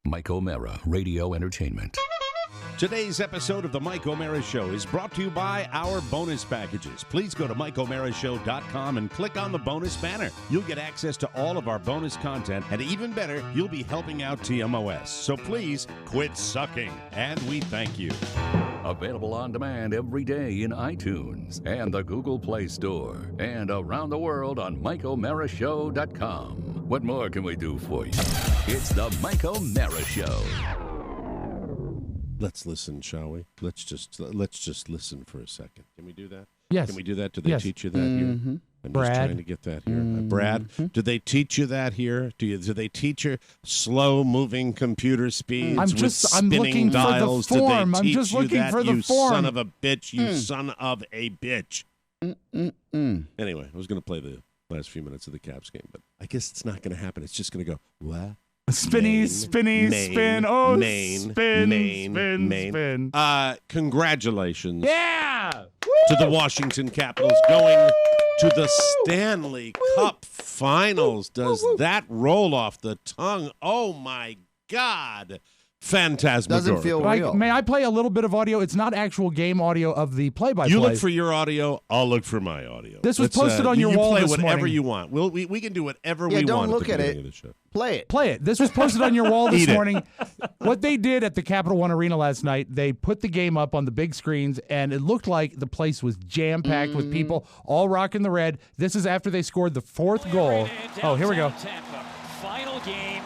Mike O'Mara, Radio Entertainment. Today's episode of the Mike O'Mara Show is brought to you by our bonus packages. Please go to MikeO'MaraShow.com and click on the bonus banner. You'll get access to all of our bonus content, and even better, you'll be helping out TMOS. So please quit sucking, and we thank you. Available on demand every day in iTunes and the Google Play Store, and around the world on MikeO'MaraShow.com. What more can we do for you? It's the Mike O'Mara Show. Let's listen, shall we? Let's just listen for a second. Can we do that? Yes. Can we do that? Do they teach you that here? I'm just trying to get that here. Brad, do they teach you that here? Do they teach you slow-moving computer speeds with spinning dials? For the form. Do they teach I'm just you looking that, for the you form. son of a bitch, you son of a bitch? Anyway, I was going to play the last few minutes of the Caps game, but I guess it's not going to happen. It's just going to go, what? Spinny, spin. Oh, Maine, spin. Congratulations. Yeah! To the Washington Capitals going to the Stanley Cup Finals. Does that roll off the tongue? Oh, my God. Phantasmagorical. Doesn't feel real. May I play a little bit of audio? It's not actual game audio of the play-by-play. You look for your audio. I'll look for my audio. This was posted on your wall this morning. You play whatever you want. We can do whatever we don't want look at the at beginning it. of the show. Play it. This was posted on your wall this Eat morning. What they did at the Capital One Arena last night, they put the game up on the big screens, and it looked like the place was jam-packed with people all rocking the red. This is after they scored the fourth goal. Oh, here we go. Tampa. Final game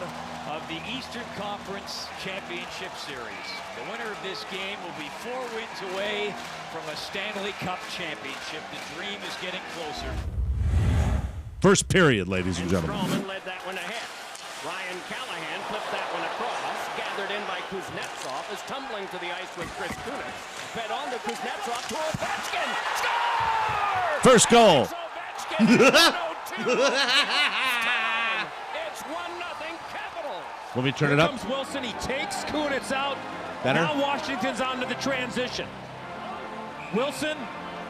of the Eastern Conference Championship Series. The winner of this game will be 4 wins away from a Stanley Cup championship. The dream is getting closer. First period, ladies and gentlemen. Strowman led that one ahead. Ryan Callahan flipped that one across. Gathered in by Kuznetsov is tumbling to the ice with Chris Kunitz. Fed on to Kuznetsov to Ovechkin. Score! First goal. Ovechkin. 1-0-2. It's 1-0 Capitals. Let me turn it up. Here comes Wilson. He takes Kunitz out. Better. Now Washington's on to the transition. Wilson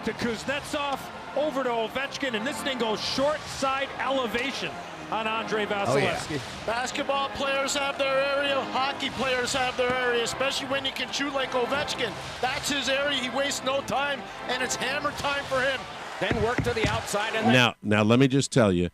to Kuznetsov, over to Ovechkin, and this thing goes short side elevation on Andrei Vasilevsky. Basketball players have their area. Hockey players have their area, especially when you can shoot like Ovechkin. That's his area. He wastes no time, and it's hammer time for him. Then work to the outside. And now let me just tell you,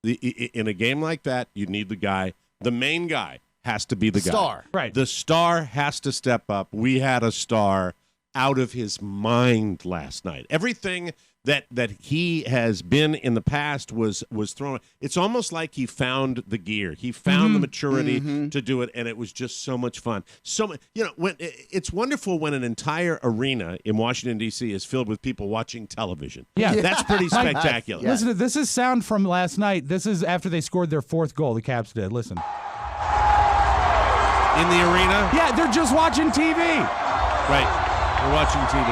in a game like that, you need the guy. The main guy has to be the guy. Star. Right. The star has to step up. We had a star out of his mind last night. Everything that he has been in the past was thrown. It's almost like he found the gear. He found the maturity to do it, and it was just so much fun. When it's wonderful when an entire arena in Washington D.C. is filled with people watching television. Yeah. That's pretty spectacular. Yeah. Listen, this is sound from last night. This is after they scored their fourth goal. The Caps did. Listen. In the arena? Yeah, they're just watching TV. Right. We're watching TV.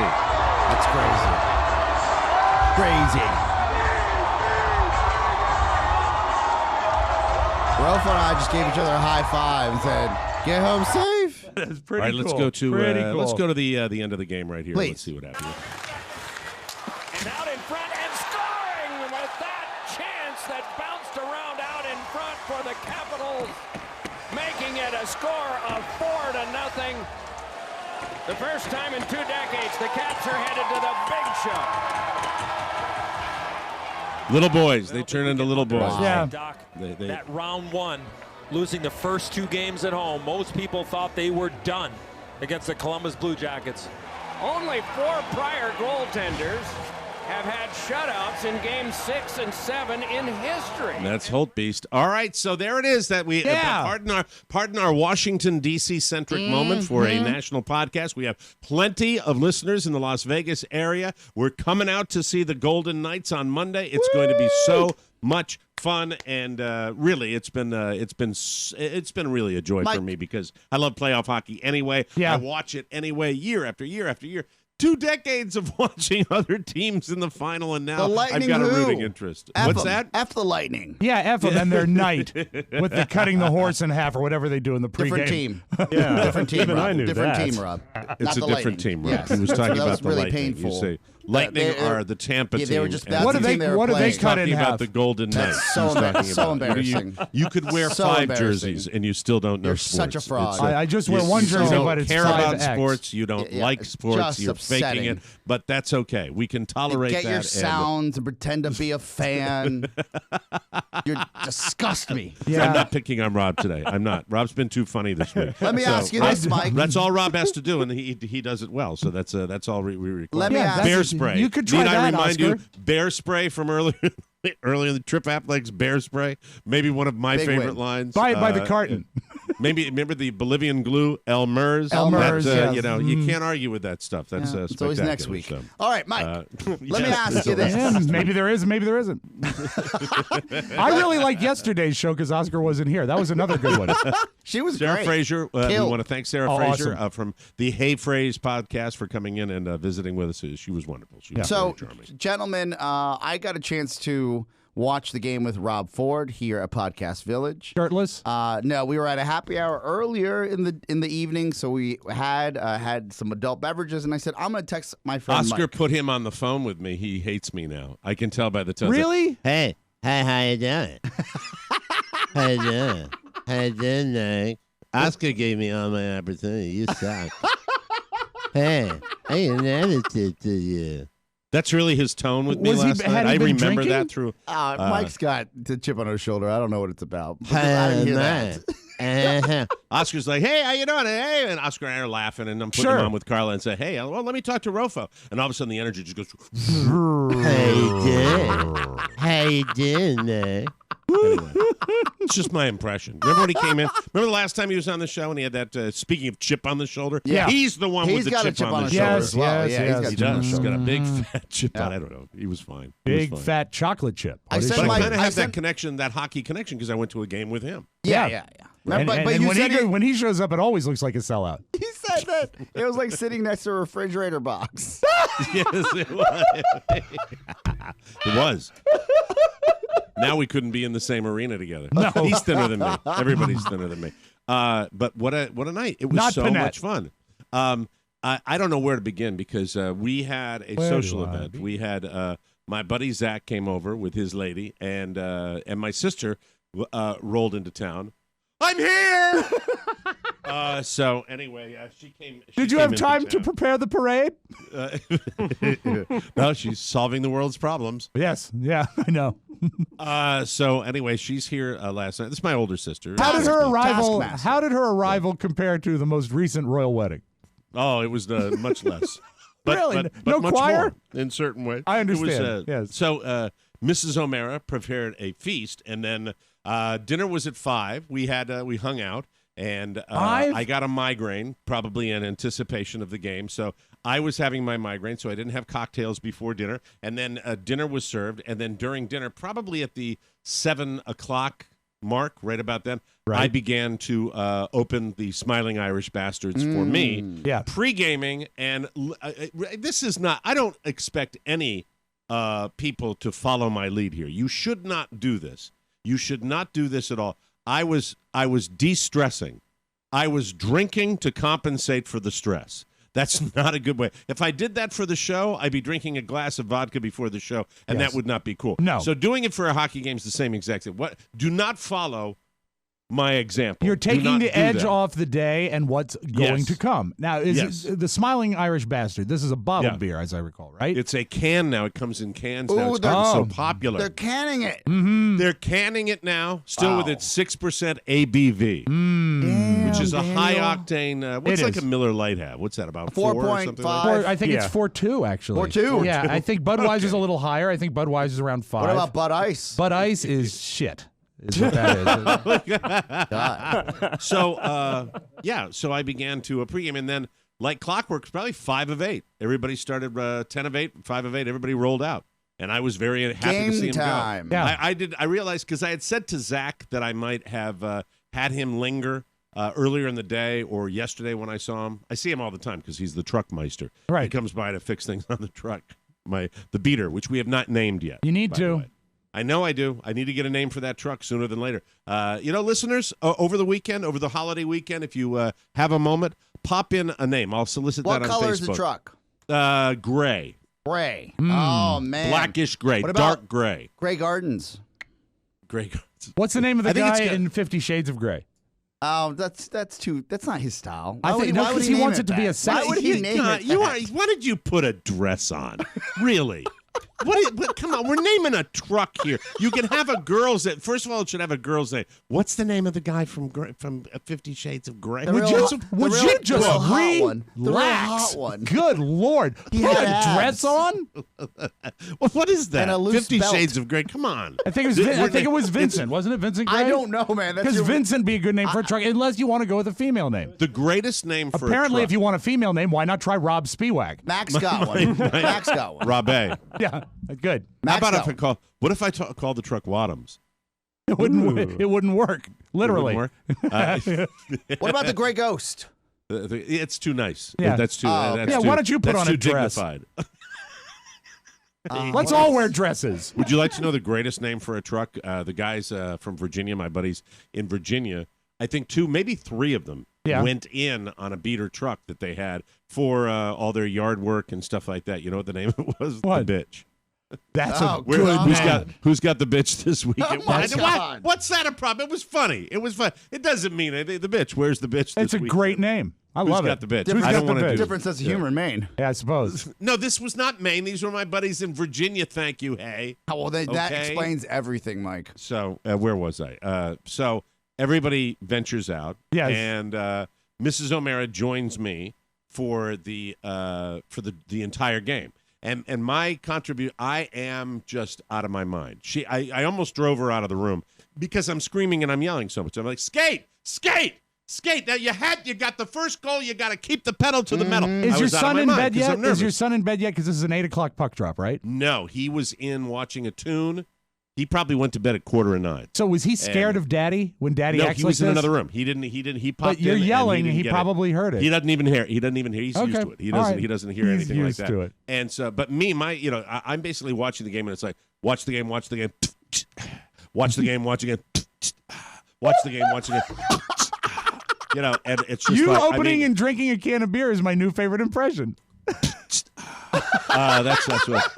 That's crazy. Ralph and I just gave each other a high five and said, "Get home safe." That's pretty All right, cool. let's go to Cool. let's go to the end of the game right here. Please. Let's see what happens. And out in front and scoring with that chance that bounced around out in front for the Capitals, making it a score of 4-0. The first time in 2 decades, the Caps are headed to the big show. Little boys, they turn into little boys. Wow. Yeah. Doc, They- that round one, losing the first 2 games at home, most people thought they were done against the Columbus Blue Jackets. Only 4 prior goaltenders have had shutouts in games 6 and 7 in history. That's Holtbeast. All right, so there it is. That we pardon our Washington D.C. centric moment for a national podcast. We have plenty of listeners in the Las Vegas area. We're coming out to see the Golden Knights on Monday. It's going to be so much fun, and really, it's been really a joy for me because I love playoff hockey anyway. Yeah. I watch it anyway, year after year after year. 2 decades of watching other teams in the final, and now I've got a rooting interest. What's that? F the Lightning. Yeah, F them and their night with the cutting the horse in half or whatever they do in the pregame. Different team. Yeah, Different team, even Rob. I knew Different that. team, Rob. It's Not a the different Lightning. team, Rob. Yes. He was talking So that about was the really Lightning. painful. You say Lightning are the Tampa team. They were just and What do the they team they were what do they playing. cut in talking half? about the Golden Knights. That's so He's talking so about. embarrassing. You could wear So 5 embarrassing. jerseys and you still don't know You're sports. such a fraud. It's I just wear one you jersey, don't but it's care about 5X. sports. You don't Yeah, like it's sports. just You're faking upsetting. it, but that's okay. We can tolerate Get that. your and- sounds and pretend to be a fan. You disgust me. I'm Yeah. not picking on Rob today. I'm not. Rob's been too funny this week. Let me ask you this, Mike. That's all Rob has to do, and he does it well. So that's all we require. Let me Yeah, ask that's- Bear spray. You could try Need I that, remind Oscar. you, bear spray from earlier in the Trip Affleck's bear spray. Maybe one of my Big favorite win. lines. Buy it by the carton. Maybe remember the Bolivian glue, El Mers. Elmer's, That, yes. you can't argue with that stuff. That's It's always next week. So. All right, Mike. Let me Yes, ask it's you always- this. Yeah, maybe there is, maybe there isn't. I really liked yesterday's show because Oscar wasn't here. That was another good one. She was Sarah great. Fraser, we Killed. want to thank Sarah Oh, Fraser awesome. from the Hey Phrase podcast for coming in and visiting with us. She was wonderful. She was So, very charming. gentlemen, I got a chance to watch the game with Rob Ford here at Podcast Village. Shirtless? No, we were at a happy hour earlier in the evening, so we had some adult beverages, and I said, I'm going to text my friend Oscar Mike. put him on the phone with me. He hates me now. I can tell by the tone. Really? Hey, how you doing? How you doing? How you doing, Nick? Oscar gave me all my opportunity. You suck. Hey, I got an attitude to you. That's really his tone with me Was he- last had night. he I been remember drinking? that through. Mike's got the chip on his shoulder. I don't know what it's about. I didn't hear that. Uh-huh. Oscar's like, hey, how you doing? Hey, and Oscar and I are laughing, and I'm putting Sure. him on with Carla and say, hey, well, let me talk to Rofo. And all of a sudden, the energy just goes. How you doing? How you doing, Nick? Anyway, it's just my impression. Remember when he came in? Remember the last time he was on the show and he had that, speaking of chip on the shoulder? Yeah. He's the one He's with the got a chip on the shoulder shoulder. Yes, as well. yes, Yeah, yes. he's He got does. He's got a big Mm. fat chip on. I don't know. He was fine. He was Big fine. fat chocolate chip. I on his said But I Mike- shoulder. kind of I have said- that connection, that hockey connection, because I went to a game with him. Yeah. Remember, And but you when, said when he shows up, it always looks like a sellout. he said that it was like sitting next to a refrigerator box. Yes, it was. It was. Now we couldn't be in the same arena together. No. He's thinner than me. Everybody's thinner than me. But what a night! It was Not so Panette. much fun. I don't know where to begin because we had a Where social do I event. begin? We had my buddy Zach came over with his lady, and my sister rolled into town. I'm here. So anyway, she came. Did you have time to prepare the parade? No, she's solving the world's problems. Yes. Yeah, I know. So anyway, she's here last night. This is my older sister. How did her arrival? Taskmaster. How did her arrival compare to the most recent royal wedding? Oh, it was much less. Really? But No much choir? more in certain ways. I It was, understand, yes. So Mrs. O'Mara prepared a feast, and then dinner was at 5. We hung out, and 5? I got a migraine, probably in anticipation of the game. So I was having my migraine, so I didn't have cocktails before dinner. And then dinner was served, and then during dinner, probably at the 7 o'clock mark, right about then, Right. I began to open the Smiling Irish Bastards for me. Yeah. Pre-gaming, and this is not, I don't expect any people to follow my lead here. You should not do this. You should not do this at all. I was de-stressing. I was drinking to compensate for the stress. That's not a good way. If I did that for the show, I'd be drinking a glass of vodka before the show, and Yes. that would not be cool. No. So doing it for a hockey game is the same exact thing. Do not follow my example. You're Do taking not the do edge that. off the day and what's going Yes. to come. Now, Yes. the Smiling Irish Bastard? This is a bottled Yeah. beer, as I recall, right? It's a can now. It comes in cans now. Ooh, It's gotten oh. so popular. They're canning it. They're canning it now, still with Wow. its 6% ABV, which is a high octane. What's It like is. a Miller Lite have? What's that about? 4 or something like 4.5. that? I think Yeah. it's 4.2 actually. 4.2? Yeah, I think Budweiser's a little higher. I think Budweiser's around 5. What about Bud Ice? Bud Ice is shit. Is what that is. God. So, so I began to pregame, and then like clockwork, probably 5 of 8. Everybody started 10 of 8, 5 of 8. Everybody rolled out, and I was very happy to see Game him time. go. Yeah. I realized because I had said to Zach that I might have had him linger earlier in the day or yesterday when I saw him. I see him all the time because he's the truck meister. Right. He comes by to fix things on the truck. The beater, which we have not named yet. You need by the to. way. I know I do. I need to get a name for that truck sooner than later. Listeners, over the weekend, over the holiday weekend, if you have a moment, pop in a name. I'll solicit What that on color Facebook. is the truck? Gray. Gray. Oh, man. Blackish gray, What about dark gray. Grey Gardens? Gray. What's the name of the I think it's guy got- in 50 Shades of Grey? Oh, that's not his style. I think no, because he wants it to be a Why would he name it that? Why did you put a dress on? Really? Come on, we're naming a truck here. You can have a girl's name. First of all, it should have a girl's name. What's the name of the guy from 50 Shades of Grey? Would you just The real relax? hot one. Good Lord. He had a had dress abs. on? Well, what is that? And a loose 50 belt. Shades of Grey. Come on. I think it was Vincent. Wasn't it Vincent Gray? I don't know, man. That's Because your- Vincent be a good name for a truck, unless you want to go with a female name. The greatest name for Apparently, a if you want a female name, why not try Rob Spiewak? Max got one. Max got one. Rob A. Yeah, good. How Max about got if I what if I called the truck Wadhams? It wouldn't work. Literally. It wouldn't work? What about the Grey Ghost? It's too nice. Yeah. That's too. Oh, that's yeah, too, why don't you put that's on a too dress? dignified. Let's all wear dresses. Would you like to know the greatest name for a truck? The guys from Virginia, my buddies in Virginia, I think 2, maybe 3 of them went in on a beater truck that they had for all their yard work and stuff like that. You know what the name of it was? What? The Bitch. That's Oh, a good Who's name. got the bitch this week? Oh, my God. What's that a problem? It was funny. It was fun. It doesn't mean anything. The bitch. Where's the bitch? It's this a week? great name. I Who's love got it. the bitch? Who's I got don't the want to bitch? do. Different sense of humor in Maine. Yeah, I suppose. No, this was not Maine. These were my buddies in Virginia. Thank you. Hey. Oh, well, that Okay. explains everything, Mike. So where was I? So everybody ventures out. Yes. And Mrs. O'Mara joins me for the entire game. And my contribution, I am just out of my mind. I almost drove her out of the room because I'm screaming and I'm yelling so much. I'm like, skate, skate, skate. Now you got the first goal. You got to keep the pedal to the metal. Is I your was out of son my in mind bed 'cause yet? I'm nervous. Is your son in bed yet? Because this is an 8 o'clock puck drop, right? No, he was in watching a tune. He probably went to bed at 8:45. So was he scared of Daddy when Daddy No, acts he like was in this? another room. He didn't. He popped But you're in and yelling. He, He probably heard it. He doesn't even hear. He doesn't even hear. He's used Okay. to it. He All doesn't. right. He doesn't hear He's anything like used that. to it. And so, but me, I'm basically watching the game, and it's like, watch the game, watch the game, watch the game, watch the game, watch the game, watch the game. You know, and it's just You like, opening and drinking a can of beer is my new favorite impression. that's what.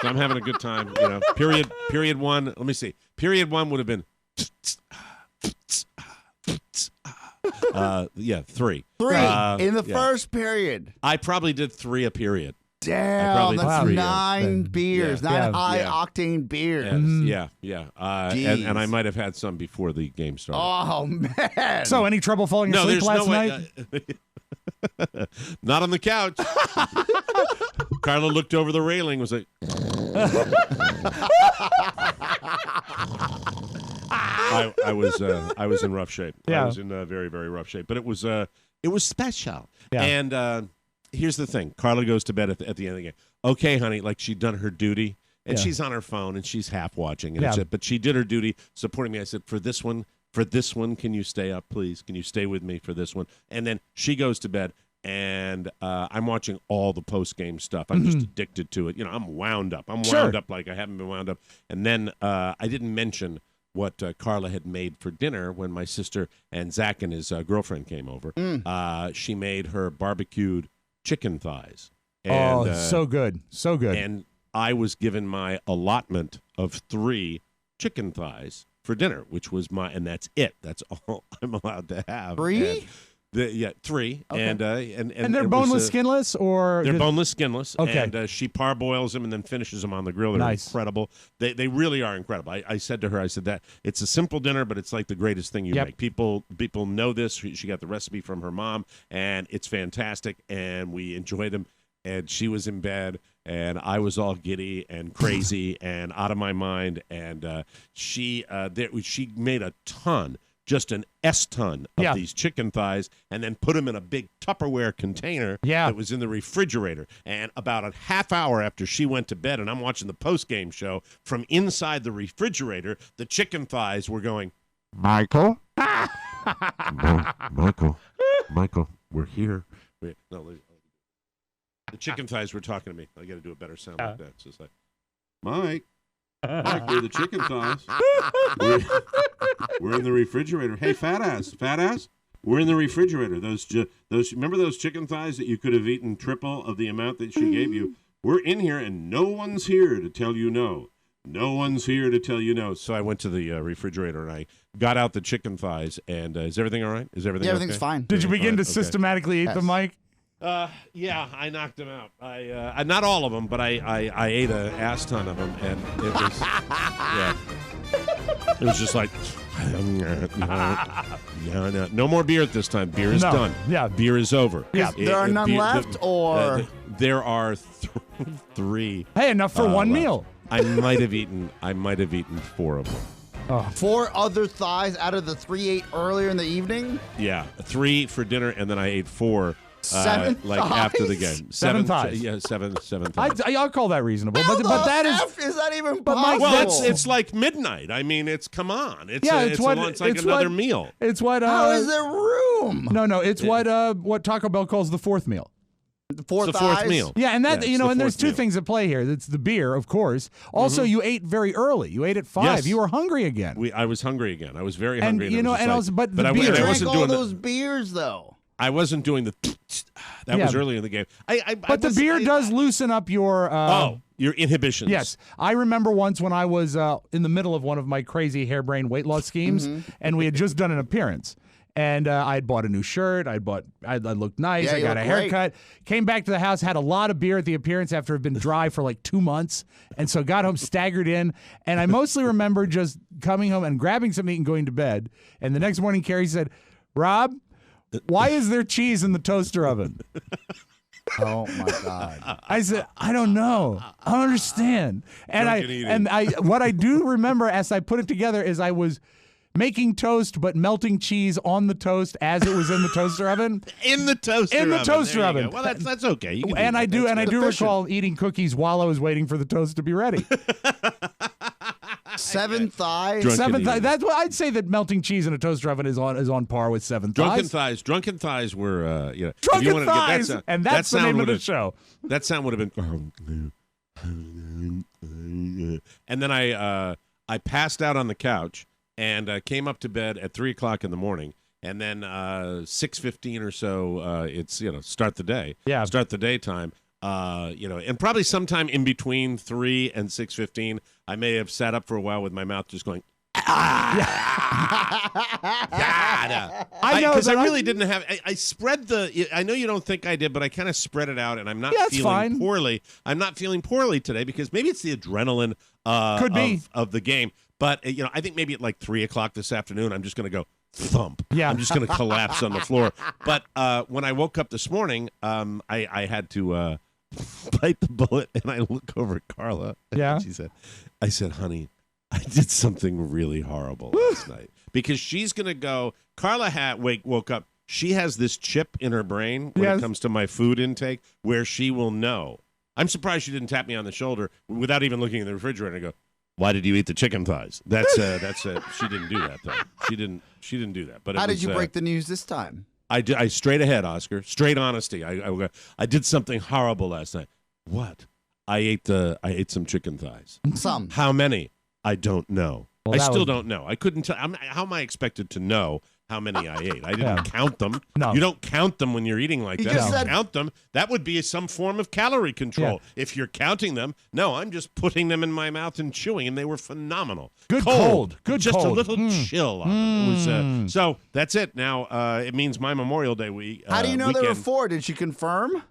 So I'm having a good time. You know, period one. Let me see. Period one would have been. Yeah, 3. 3 in the yeah. first period. I probably did 3 a period. Damn, probably that's did 3, 9 beers, 9 Yeah. high-octane beers. Yeah. And I might have had some before the game started. Oh, man. So, any trouble falling no, asleep there's last no night? way. Not on the couch. Carla looked over the railing, was like, I was in rough shape. Yeah. I was in very, very rough shape. But it was special. Yeah. And here's the thing: Carla goes to bed at the end of the game. Okay, honey, like she'd done her duty, and Yeah. she's on her phone and she's half watching. And Yeah. but she did her duty, supporting me. I said, for this one, can you stay up, please? Can you stay with me for this one? And then she goes to bed. And I'm watching all the post-game stuff. I'm just addicted to it. You know, I'm wound up. I'm wound up like I haven't been wound up. And then I didn't mention what Carla had made for dinner when my sister and Zach and his girlfriend came over. She made her barbecued chicken thighs. And, so good. So good. And I was given my allotment of 3 chicken thighs for dinner, which was and that's it. That's all I'm allowed to have. 3? And 3, Okay. and they're it boneless, was, skinless, or they're boneless, skinless. Okay. And she parboils them and then finishes them on the grill. They're Nice. incredible. They really are incredible. I said to her, I said that it's a simple dinner, but it's like the greatest thing you Yep. make. People know this. She got the recipe from her mom, and it's fantastic. And we enjoyed them. And she was in bed, and I was all giddy and crazy and out of my mind. And she made a ton. Just an S-ton of these chicken thighs, and then put them in a big Tupperware container that was in the refrigerator. And about a half hour after she went to bed, and I'm watching the post-game show, from inside the refrigerator, the chicken thighs were going, Michael? Michael, we're here. The chicken thighs were talking to me. I got to do a better sound like that. So it's like, Mike, we're the chicken thighs. We're in the refrigerator. Hey, fat ass, we're in the refrigerator. Those remember those chicken thighs that you could have eaten triple of the amount that she gave you? we're in here and no one's here to tell you no. No one's here to tell you no. So I went to the refrigerator and I got out the chicken thighs. And is everything all right? Is everything everything's okay? fine. Did you begin to systematically eat them, Mike? Yeah, I knocked them out. I not all of them, but I ate an ass ton of them, and it was yeah. It was just like no more beer at this time. Beer is done. Yeah, beer is over. Yeah, there are none left, or there are 3. Hey, enough for one left. meal. I might have eaten 4 of them. 4 other thighs out of the 3 ate earlier in the evening. Yeah, 3 for dinner, and then I ate 4. 7 like thighs? after the game. 7 thighs. Yeah, 7 thighs. I'll call that reasonable. How But the that F is that even but Mike, possible? Well, it's like midnight. I mean, come on. It's like it's another what- meal. It's what. How is there room? No. It's what Taco Bell calls the 4th meal. The 4 It's the 4th thighs? meal. Yeah, and that Yeah, it's the and there's 4th 2 meal. things at play here. It's the beer, of course. Also, you ate very early. You ate at 5. Yes. You were hungry again. I was hungry again. I was very hungry. And, you know, it was and just also, but the I, beer- and I Drank wasn't all doing those beers, though. I wasn't doing the. That Yeah. was early in the game. But the beer does loosen up your. Your inhibitions. Yes. I remember once when I was in the middle of one of my crazy harebrained weight loss schemes, and we had just done an appearance. And I had bought a new shirt. I looked nice. Yeah, I you got a look haircut. Came back to the house, had a lot of beer at the appearance after it had been dry for like 2 months. And so got home, staggered in. And I mostly remember just coming home and grabbing something and going to bed. And the next morning, Carrie said, "Rob, why is there cheese in the toaster oven?" Oh my God! I said, "I don't know. I don't understand." And what I do remember as I put it together is I was making toast but melting cheese on the toast as it was in the toaster oven. In the toaster In the oven. toaster There you oven. go. Well, that's okay. You can And I do That's good. recall eating cookies while I was waiting for the toast to be ready. 7 thighs. Drunken 7 thighs. eating. That's what I'd say that melting cheese in a toaster oven is on par with 7 thighs. Drunken thighs were if you Drunken wanted to get that thighs, sound- and that's that the sound name of the would've- show. That sound would have been. And then I passed out on the couch and came up to bed at 3:00 in the morning. And then 6:15 or so, it's start the day. Yeah. Start the daytime. And probably sometime in between 3 and 6:15, I may have sat up for a while with my mouth just going. I know because I really didn't have. I spread the. I know you don't think I did, but I kind of spread it out, and I'm not feeling poorly. I'm not feeling poorly today because maybe it's the adrenaline Could be. of the game. But I think maybe at like 3:00 this afternoon, I'm just going to go thump. Yeah. I'm just going to collapse on the floor. But when I woke up this morning, I had to bite the bullet, and I look over at Carla. Yeah. And I said, honey, I did something really horrible last night. Because she's going to go. Carla woke up. She has this chip in her brain when it comes to my food intake where she will know. I'm surprised she didn't tap me on the shoulder without even looking in the refrigerator and go, why did you eat the chicken thighs? That's she didn't do that though. She didn't do that. But How did you break the news this time? I straight ahead, Oscar. Straight honesty. I did something horrible last night. What? I ate some chicken thighs. Some. How many? I don't know. Well, I still don't know. I couldn't tell. How am I expected to know how many I ate? I didn't count them. No. You don't count them when you're eating like that. just You said- count them. That would be some form of calorie control. Yeah. If you're counting them, no, I'm just putting them in my mouth and chewing, and they were phenomenal. Good cold. Good just cold. a little chill on them. It was, so that's it. Now it means my Memorial Day week. How do you know weekend. there were 4? Did she confirm?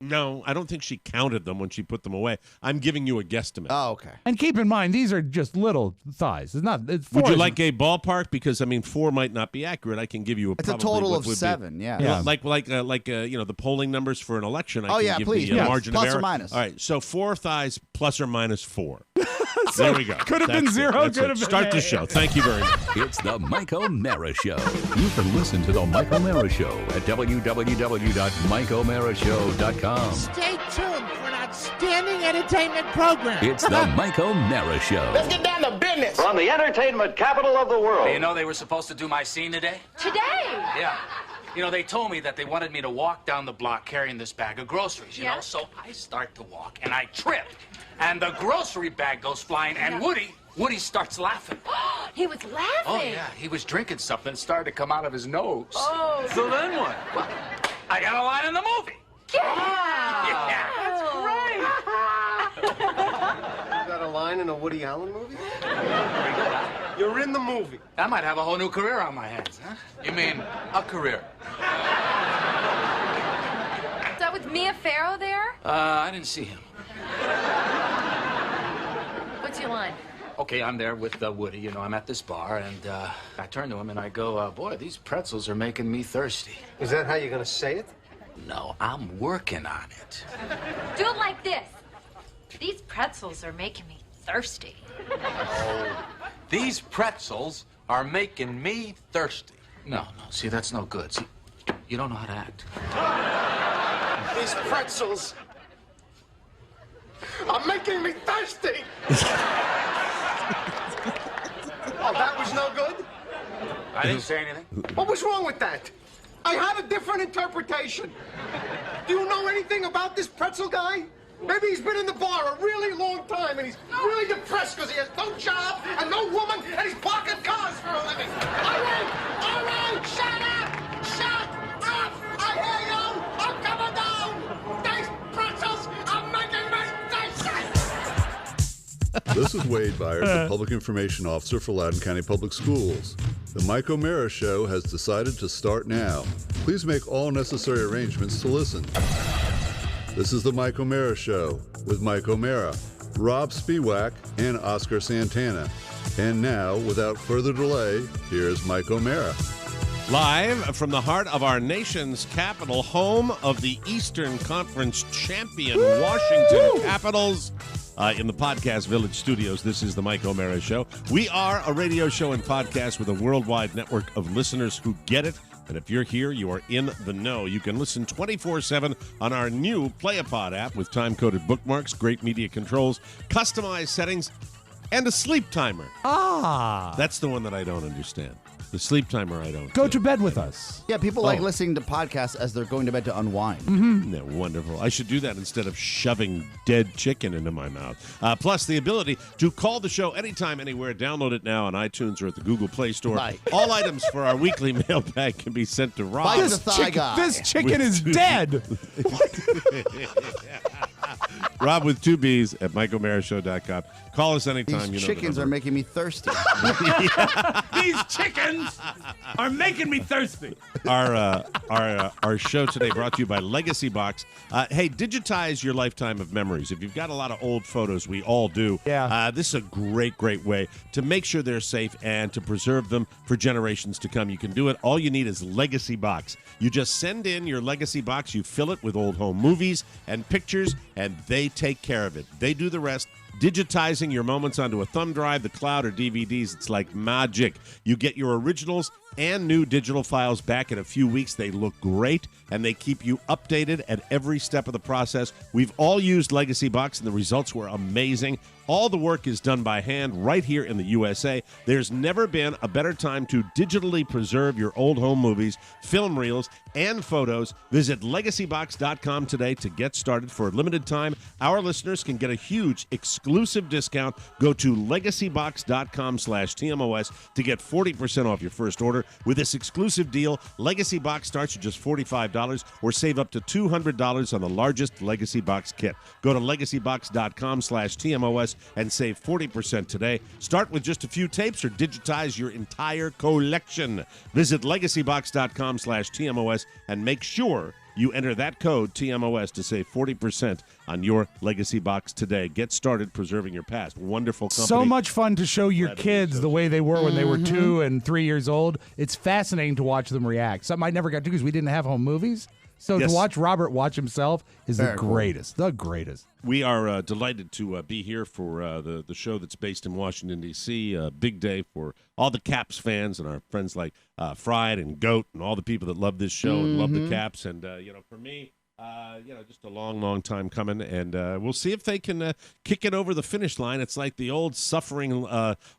No, I don't think she counted them when she put them away. I'm giving you a guesstimate. Oh, okay. And keep in mind, these are just little thighs. It's not. It's Would you 4 like a ballpark? Because 4 might not be accurate. I can give you It's a total of 7. Yeah. Yeah. Like the polling numbers for an election. I Oh, can yeah, give please, the yes. margin Plus of or error. minus. All right, so 4 thighs plus or minus 4. There we go. Could have been That's it. 0. That's Could it. have been Start the A. show. Thank you very much. It's the Mike O'Mara Show. You can listen to the Mike O'Mara Show at www.mikeomarashow.com. Stay tuned for an outstanding entertainment program. It's the Mike O'Mara Show. Let's get down to business. From the entertainment capital of the world. You know they were supposed to do my scene today? Today? Yeah. You know, they told me that they wanted me to walk down the block carrying this bag of groceries, you know? So I start to walk, and I trip. And the grocery bag goes flying, and Woody starts laughing. He was laughing. Oh, yeah. He was drinking something. It started to come out of his nose. Oh. So then what? Well, I got a line in the movie. Yeah. Yeah. That's great. line in a Woody Allen movie? Pretty good, huh? You're in the movie. I might have a whole new career on my hands, huh? You mean a career? Is that with Mia Farrow there? I didn't see him. What's your line? Okay, I'm there with Woody. You know, I'm at this bar, and I turn to him and I go, boy, these pretzels are making me thirsty. Is that how you're going to say it? No, I'm working on it. Do it like this. These pretzels are making me thirsty. Oh, these pretzels are making me thirsty. No, see, that's no good. See, you don't know how to act. These pretzels are making me thirsty. Oh, that was no good? I didn't say anything. What was wrong with that? I had a different interpretation. Do you know anything about this pretzel guy? Maybe he's been in the bar a really long time and he's really depressed because he has no job and no woman and he's parking cars for a living. All right, shut up! Shut up! I hear you! I'm coming down! These pretzels are making me thirsty! This is Wade Byers, the Public Information Officer for Loudoun County Public Schools. The Mike O'Mara Show has decided to start now. Please make all necessary arrangements to listen. This is the Mike O'Mara Show with Mike O'Mara, Rob Spiewak, and Oscar Santana. And now, without further delay, here's Mike O'Mara. Live from the heart of our nation's capital, home of the Eastern Conference champion Washington Capitals. In the Podcast Village studios, this is the Mike O'Mara Show. We are a radio show and podcast with a worldwide network of listeners who get it. And if you're here, you are in the know. You can listen 24/7 on our new Play-A-Pod app with time-coded bookmarks, great media controls, customized settings, and a sleep timer. That's the one that I don't understand. The sleep timer I don't. Go to bed with us. Yeah, people like listening to podcasts as they're going to bed to unwind. Yeah, wonderful. I should do that instead of shoving dead chicken into my mouth. Plus, the ability to call the show anytime, anywhere. Download it now on iTunes or at the Google Play Store. Right. All items for our weekly mailbag can be sent to Rob. This chicken is dead. Rob with 2 B's at MikeO'MaraShow.com. Call us anytime. These chickens are making me thirsty. These chickens are making me thirsty. Our show today brought to you by Legacy Box. Hey, digitize your lifetime of memories. If you've got a lot of old photos, we all do. Yeah. This is a great way to make sure they're safe and to preserve them for generations to come. You can do it. All you need is Legacy Box. You just send in your Legacy Box. You fill it with old home movies and pictures, and they take care of it. They do the rest. Digitizing your moments onto a thumb drive, the cloud, or DVDs, it's like magic. You get your originals and new digital files back in a few weeks. They look great, and they keep you updated at every step of the process. We've all used Legacy Box, and the results were amazing. All the work is done by hand right here in the USA. There's never been a better time to digitally preserve your old home movies, film reels, and photos. Visit legacybox.com today to get started. For a limited time, our listeners can get a huge exclusive discount. Go to legacybox.com/TMOS to get 40% off your first order. With this exclusive deal, Legacy Box starts at just $45 or save up to $200 on the largest Legacy Box kit. Go to legacybox.com/TMOS and save 40% today. Start with just a few tapes or digitize your entire collection. Visit legacybox.com/TMOS and make sure you enter that code TMOS to save 40% on your Legacy Box today. Get started preserving your past. Wonderful company. So much fun to show your kids the way they were when they were 2 and 3 years old. It's fascinating to watch them react. Something I never got to because we didn't have home movies. So to watch Robert watch himself is the greatest. The greatest. We are delighted to be here for the show that's based in Washington, D.C. A big day for all the Caps fans and our friends like Fried and Goat and all the people that love this show and love the Caps. And, for me, just a long time coming. And we'll see if they can kick it over the finish line. It's like the old suffering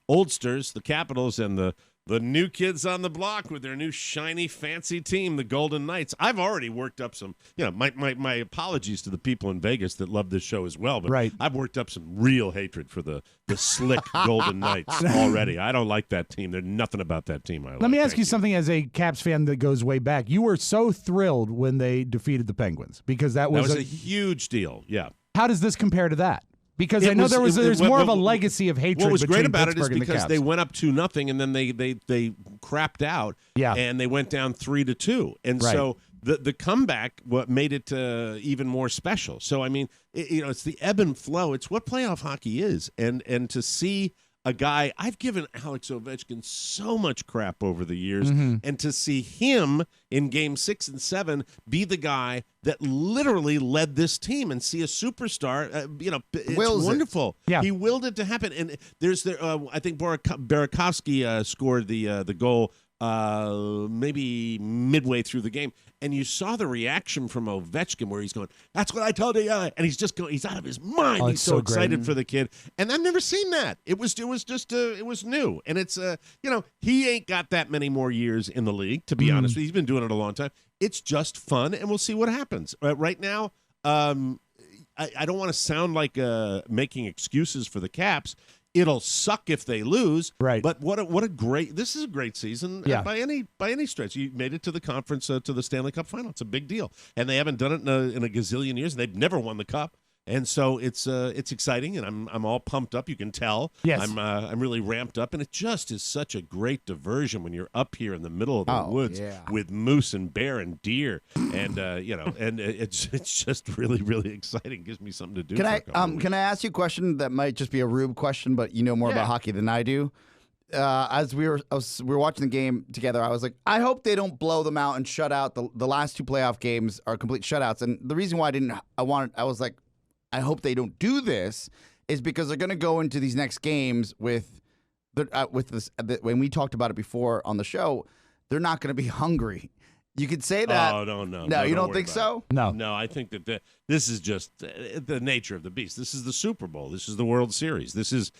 oldsters, the Capitals, and the new kids on the block with their new shiny, fancy team, the Golden Knights. I've already worked up some, my apologies to the people in Vegas that love this show as well, but I've worked up some real hatred for the slick Golden Knights already. I don't like that team. There's nothing about that team I like. Let me ask you something as a Caps fan that goes way back. You were so thrilled when they defeated the Penguins because that was a huge deal, yeah. How does this compare to that? Because I know there's more of a legacy of hatred. What was great about it is Pittsburgh and the because Caps. they went up 2-0 and then they crapped out. Yeah. And they went down 3-2, and so the comeback what made it even more special. So I mean, it's the ebb and flow. It's what playoff hockey is, and to see a guy, I've given Alex Ovechkin so much crap over the years, and to see him in Game 6 and 7 be the guy that literally led this team and see a superstar, it's wonderful. Yeah. He willed it to happen. And there's I think Burakovsky scored the goal maybe midway through the game, and you saw the reaction from Ovechkin where he's going, "That's what I told you," and he's just going, he's out of his mind. He's so excited for the kid, and I've never seen that. It was new, and it's he ain't got that many more years in the league, to be honest with you. He's been doing it a long time. It's just fun, and we'll see what happens. Right now, I don't want to sound like making excuses for the Caps. It'll suck if they lose, right? But this is a great season by any stretch. You made it to the conference to the Stanley Cup final. It's a big deal, and they haven't done it in a gazillion years. They've never won the cup, and so it's exciting, and I'm all pumped up. You can tell. Yes. I'm really ramped up, and it just is such a great diversion when you're up here in the middle of the woods with moose and bear and deer, and and it's just really, really exciting. Gives me something to do. Can I ask you a question that might just be a Rube question, but you know more about hockey than I do? As we were watching the game together, I was like, I hope they don't blow them out and shut out the last two playoff games are complete shutouts. And the reason why I was like, I hope they don't do this is because they're going to go into these next games with this. When we talked about it before on the show, they're not going to be hungry. You could say that. Oh, no. No, you don't think so? No, I think that this is just the nature of the beast. This is the Super Bowl. This is the World Series. This is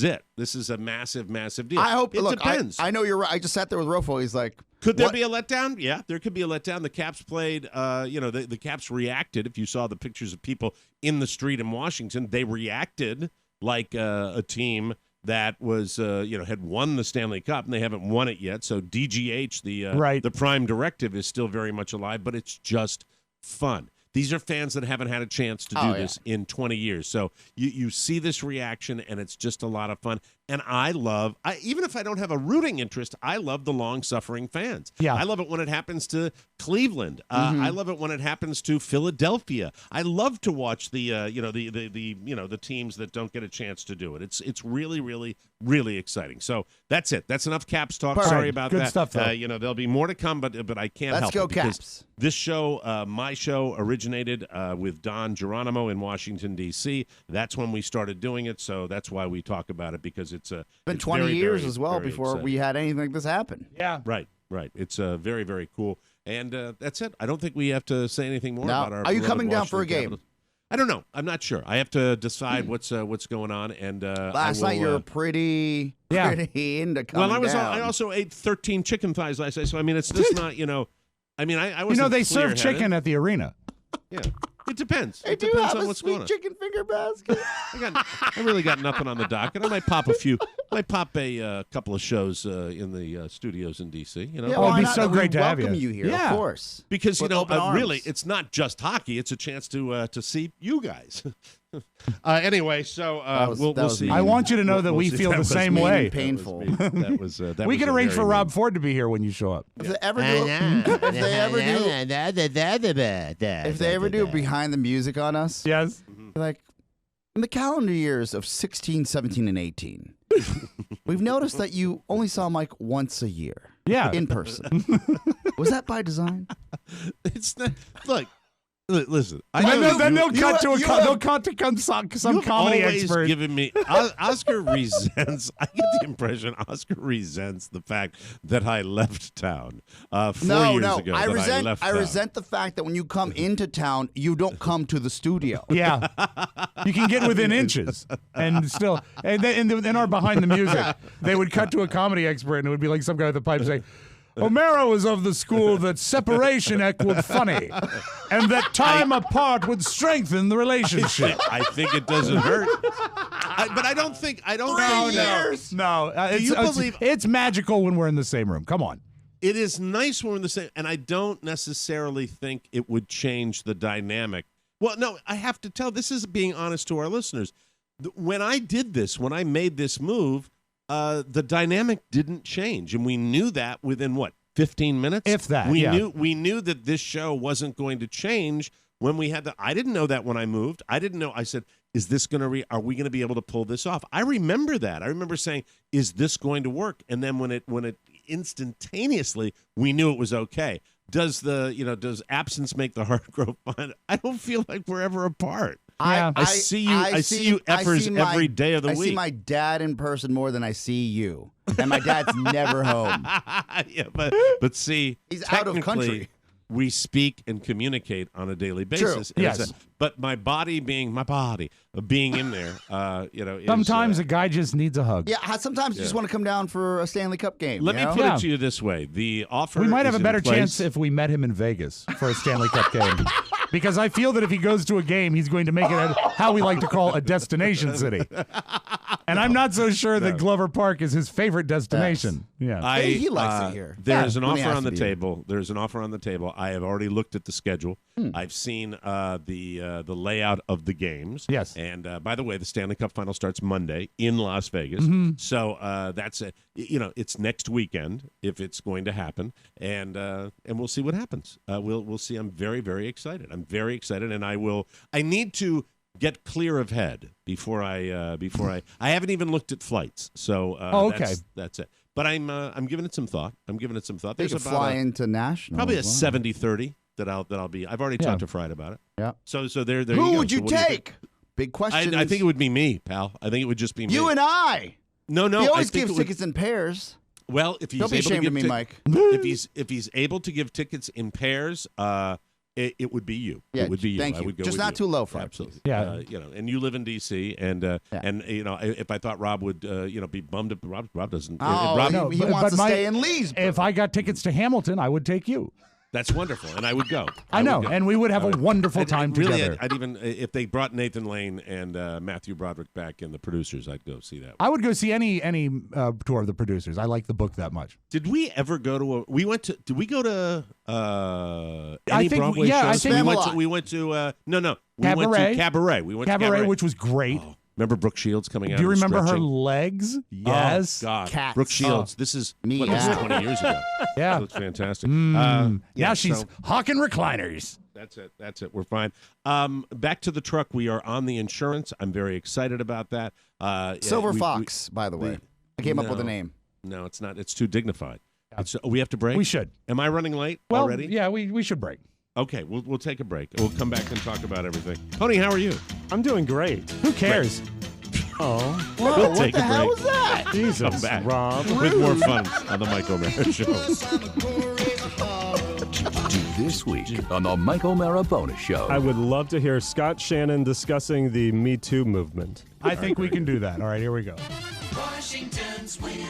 it. This is a massive, massive deal. I hope. It look, depends. I know you're right. I just sat there with Rofo. He's like, could there be a letdown? Yeah, there could be a letdown. The Caps played. The Caps reacted. If you saw the pictures of people in the street in Washington, they reacted like a team that was had won the Stanley Cup, and they haven't won it yet. So DGH, the prime directive, is still very much alive, but it's just fun. These are fans that haven't had a chance to do this in 20 years. So you see this reaction, and it's just a lot of fun. And even if I don't have a rooting interest, I love the long-suffering fans. Yeah. I love it when it happens to Cleveland. I love it when it happens to Philadelphia. I love to watch the teams that don't get a chance to do it. It's really, really, really exciting. So that's it. That's enough Caps talk. Perfect. Sorry about Good that. stuff, though. There'll be more to come, but I can't Let's help go it because Caps. this show, my show, originated with Don Geronimo in Washington, D.C. That's when we started doing it, so that's why we talk about it, because it's been 20 very, years very, as well very before exciting. we had anything like this happen. Yeah. Right. It's very, very cool. And that's it. I don't think we have to say anything more Now, about our are you beloved coming down for a Washington game? Capitals. I don't know. I'm not sure. I have to decide what's going on. And Last night you were pretty into coming well, down. I also ate 13 chicken thighs last night. So I mean, it's just not. I mean, I was. they serve chicken at the arena. Yeah. It depends. They It do depends have on a what's going sweet on. chicken finger basket. I really got nothing on the docket. I might pop a couple of shows in the studios in DC. Yeah, it'd be so great to have welcome you here, Yeah. of course. Because With open arms. really, it's not just hockey. It's a chance to see you guys. Anyway, so we'll see. I want you to know that we see. feel the was same mean. way. Painful. That was. That We was can a arrange very for mean. Rob Ford to be here when you show up. If they ever do behind the music on us, Yes. like in the calendar years of 16, 17, and 18, we've noticed that you only saw Mike once a year. Yeah. In person. Was that by design? It's not. Look. Listen, Then they'll cut to some comedy always expert. Given me Oscar resents. I get the impression Oscar resents the fact that I left town 4 years ago. I resent the fact that when you come into town, you don't come to the studio. Yeah, you can get within inches, and still, and then in our behind the music, they would cut to a comedy expert, and it would be like some guy with a pipe saying, Homero is of the school that separation equaled funny, and that time apart would strengthen the relationship. I think it doesn't hurt. But I don't think. No. It's magical when we're in the same room. Come on. It is nice when we're in the same, and I don't necessarily think it would change the dynamic. Well, no, I have to tell. This is being honest to our listeners. when I did this, when I made this move, the dynamic didn't change, and we knew that within 15 minutes, if that. We knew that this show wasn't going to change when we had I didn't know that when I moved. I didn't know. I said, "Is this going to? Are we going to be able to pull this off?" I remember that. I remember saying, "Is this going to work?" And then when it instantaneously, we knew it was okay. Does absence make the heart grow fond? I don't feel like we're ever apart. Yeah. I see you effers every day of the week. I see my dad in person more than I see you, and my dad's never home. Yeah, but see, he's out of country. We speak and communicate on a daily basis. True. Yes. But my body being in there, sometimes a guy just needs a hug. Yeah, sometimes you just want to come down for a Stanley Cup game. Let me put it to you this way: the offer. We might have is a better in place. chance if we met him in Vegas for a Stanley Cup game. Because I feel that if he goes to a game, he's going to make it how we like to call a destination city. And I'm not so sure that Glover Park is his favorite destination. Yeah, he likes it here. There's an offer on the table. There's an offer on the table. I have already looked at the schedule. I've seen the layout of the games. Yes. And by the way, the Stanley Cup final starts Monday in Las Vegas. So that's it. It's next weekend if it's going to happen, and we'll see what happens. We'll see. I'm very, very excited. I'm very excited, and I need to get clear of head before I haven't even looked at flights. So okay, that's it. But I'm giving it some thought. There's a fly into National. Probably a 70-30 that I'll be. I've already talked to Fried about it. Yeah. So there you go. Who would you So take? Big question. I think it would be me, pal. I think it would just be me. You and I. No. He always gives tickets in pairs. Well, if he's Don't be able to ashamed give of me, Mike. if he's able to give tickets in pairs, it would be you. Yeah, it would be you. thank I you. would go Just with not you. too low for absolutely. Yeah. And you live in D.C. and if I thought Rob would be bummed if Rob doesn't. Rob, he wants to stay in Leesburg. If I got tickets to Hamilton, I would take you. That's wonderful, and I would go. I know, and we would have a wonderful time really, together. I'd even if they brought Nathan Lane and Matthew Broderick back and the producers, I'd go see that. I would go see any tour of the producers. I like the book that much. Did we ever go to Did we go to I any think, Broadway yeah, shows? I think we went to Cabaret. went to Cabaret. We went to Cabaret, which was great. Oh, remember Brooke Shields coming out? Do you and remember her stretching? legs? Yes. Oh, God. Cats. Brooke Shields. This is Me, this is 20 years ago. Yeah. That looks fantastic. Now she's hawking recliners. That's it. We're fine. Back to the truck. We are on the insurance. I'm very excited about that. Silver Fox, by the way. I came up with a name. No, it's not. It's too dignified. We have to break? We should. Am I running late Well, already? yeah, we should break. Okay, we'll take a break. We'll come back and talk about everything. Tony, how are you? I'm doing great. Who cares? Oh. We'll take What the a hell break. was that? Jesus, Come back Rob. with more fun on the Mike O'Mara Show. This week on the Mike O'Mara Bonus Show. I would love to hear Scott Shannon discussing the Me Too movement. I think we can do that. All right, here we go. Washington's winner,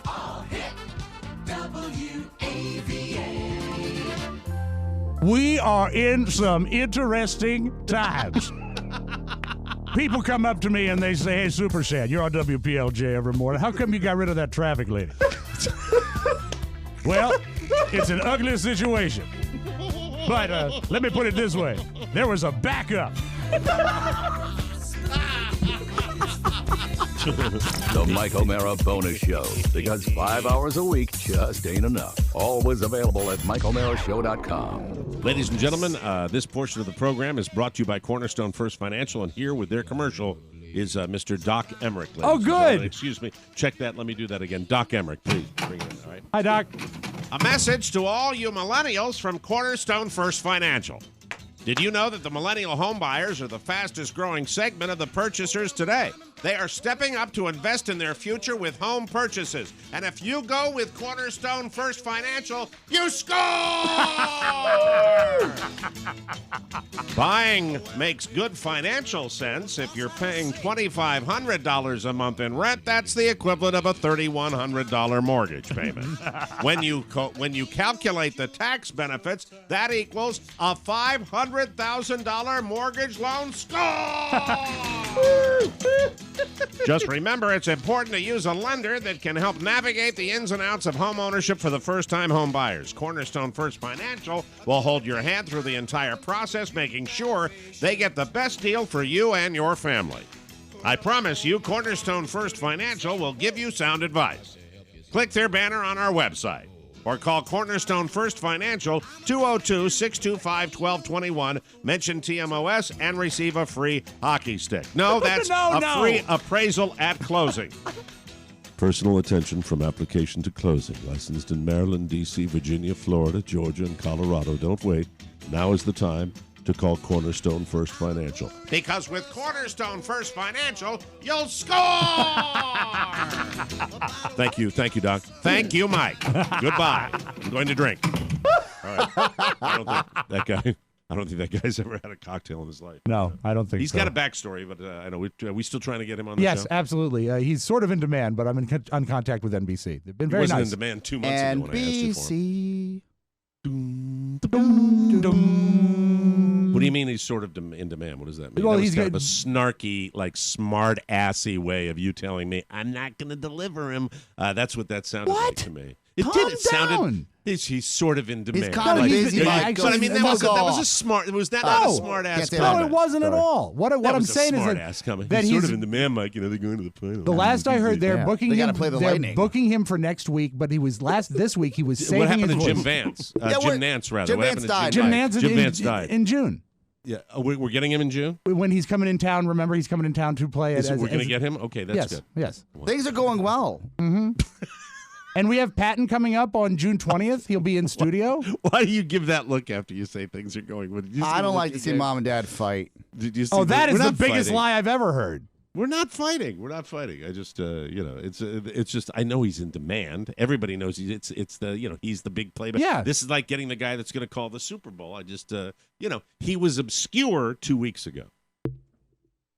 all hit WAVA. We are in some interesting times. People come up to me and they say, "Hey, Super Sad, you're on WPLJ every morning. How come you got rid of that traffic lady?" Well, it's an ugly situation. But let me put it this way. There was a backup. The Mike O'Mara Bonus Show. Because 5 hours a week just ain't enough. Always available at MikeO'MaraShow.com. Ladies and gentlemen, this portion of the program is brought to you by Cornerstone First Financial, and here with their commercial is Mr. Doc Emmerich. Oh, good. Excuse me. Check that. Let me do that again. Doc Emmerich, please. Bring it in, all right? Hi, Doc. A message to all you millennials from Cornerstone First Financial. Did you know that the millennial home buyers are the fastest growing segment of the purchasers today? They are stepping up to invest in their future with home purchases. And if you go with Cornerstone First Financial, you score! Buying makes good financial sense. If you're paying $2,500 a month in rent, that's the equivalent of a $3,100 mortgage payment. When you calculate the tax benefits, that equals a $500,000 mortgage loan. Score! Just remember, it's important to use a lender that can help navigate the ins and outs of home ownership for the first-time home buyers. Cornerstone First Financial will hold your hand through the entire process, making sure they get the best deal for you and your family. I promise you, Cornerstone First Financial will give you sound advice. Click their banner on our website or call Cornerstone First Financial 202-625-1221. Mention TMOS and receive a free hockey stick. No, that's free appraisal at closing. Personal attention from application to closing. Licensed in Maryland, D.C., Virginia, Florida, Georgia, and Colorado. Don't wait. Now is the time to call Cornerstone First Financial. Because with Cornerstone First Financial, you'll score! Thank you, Doc. Thank you, Mike. Goodbye. I'm going to drink. All right. I don't think that guy's ever had a cocktail in his life. No, I don't think so. He's got a backstory, but I know we still trying to get him on the show. Yes, absolutely. He's sort of in demand, but I'm on contact with NBC. They've been very he wasn't nice. in demand 2 months ago when I asked you for him. What do you mean he's sort of in demand? What does that mean? Well, that was he's kind of a snarky, like smart-assy way of you telling me I'm not going to deliver him. That's what that sounded like to me. It did. It sounded. He's sort of in demand. He's kind of busy, Mike. But I mean, that was a smart. Was that not a smart-ass comment? No, it wasn't at all. What I'm saying is that he's sort of in demand, Mike. You know, they're going to the final. The last I heard, they're booking They him. gotta play the they're Lightning. booking him for next week, but he was this week. He was saving what happened his to voice. Jim Vance? Jim Nance, rather. Jim What Vance happened died. to Jim Nance Jim Vance died in June. Yeah, we're getting him in June. When he's coming in town, remember he's coming in town to play. We're going to get him. Okay, that's good. Yes. Things are going well. Mm-hmm. And we have Patton coming up on June 20th. He'll be in studio. Why do you give that look after you say things are going well? I don't like to see mom and dad fight. Did you see that is we're the not biggest fighting. lie I've ever heard. We're not fighting. I just, it's just. I know he's in demand. Everybody knows he's the big playback. Yeah. This is like getting the guy that's going to call the Super Bowl. I just, he was obscure 2 weeks ago.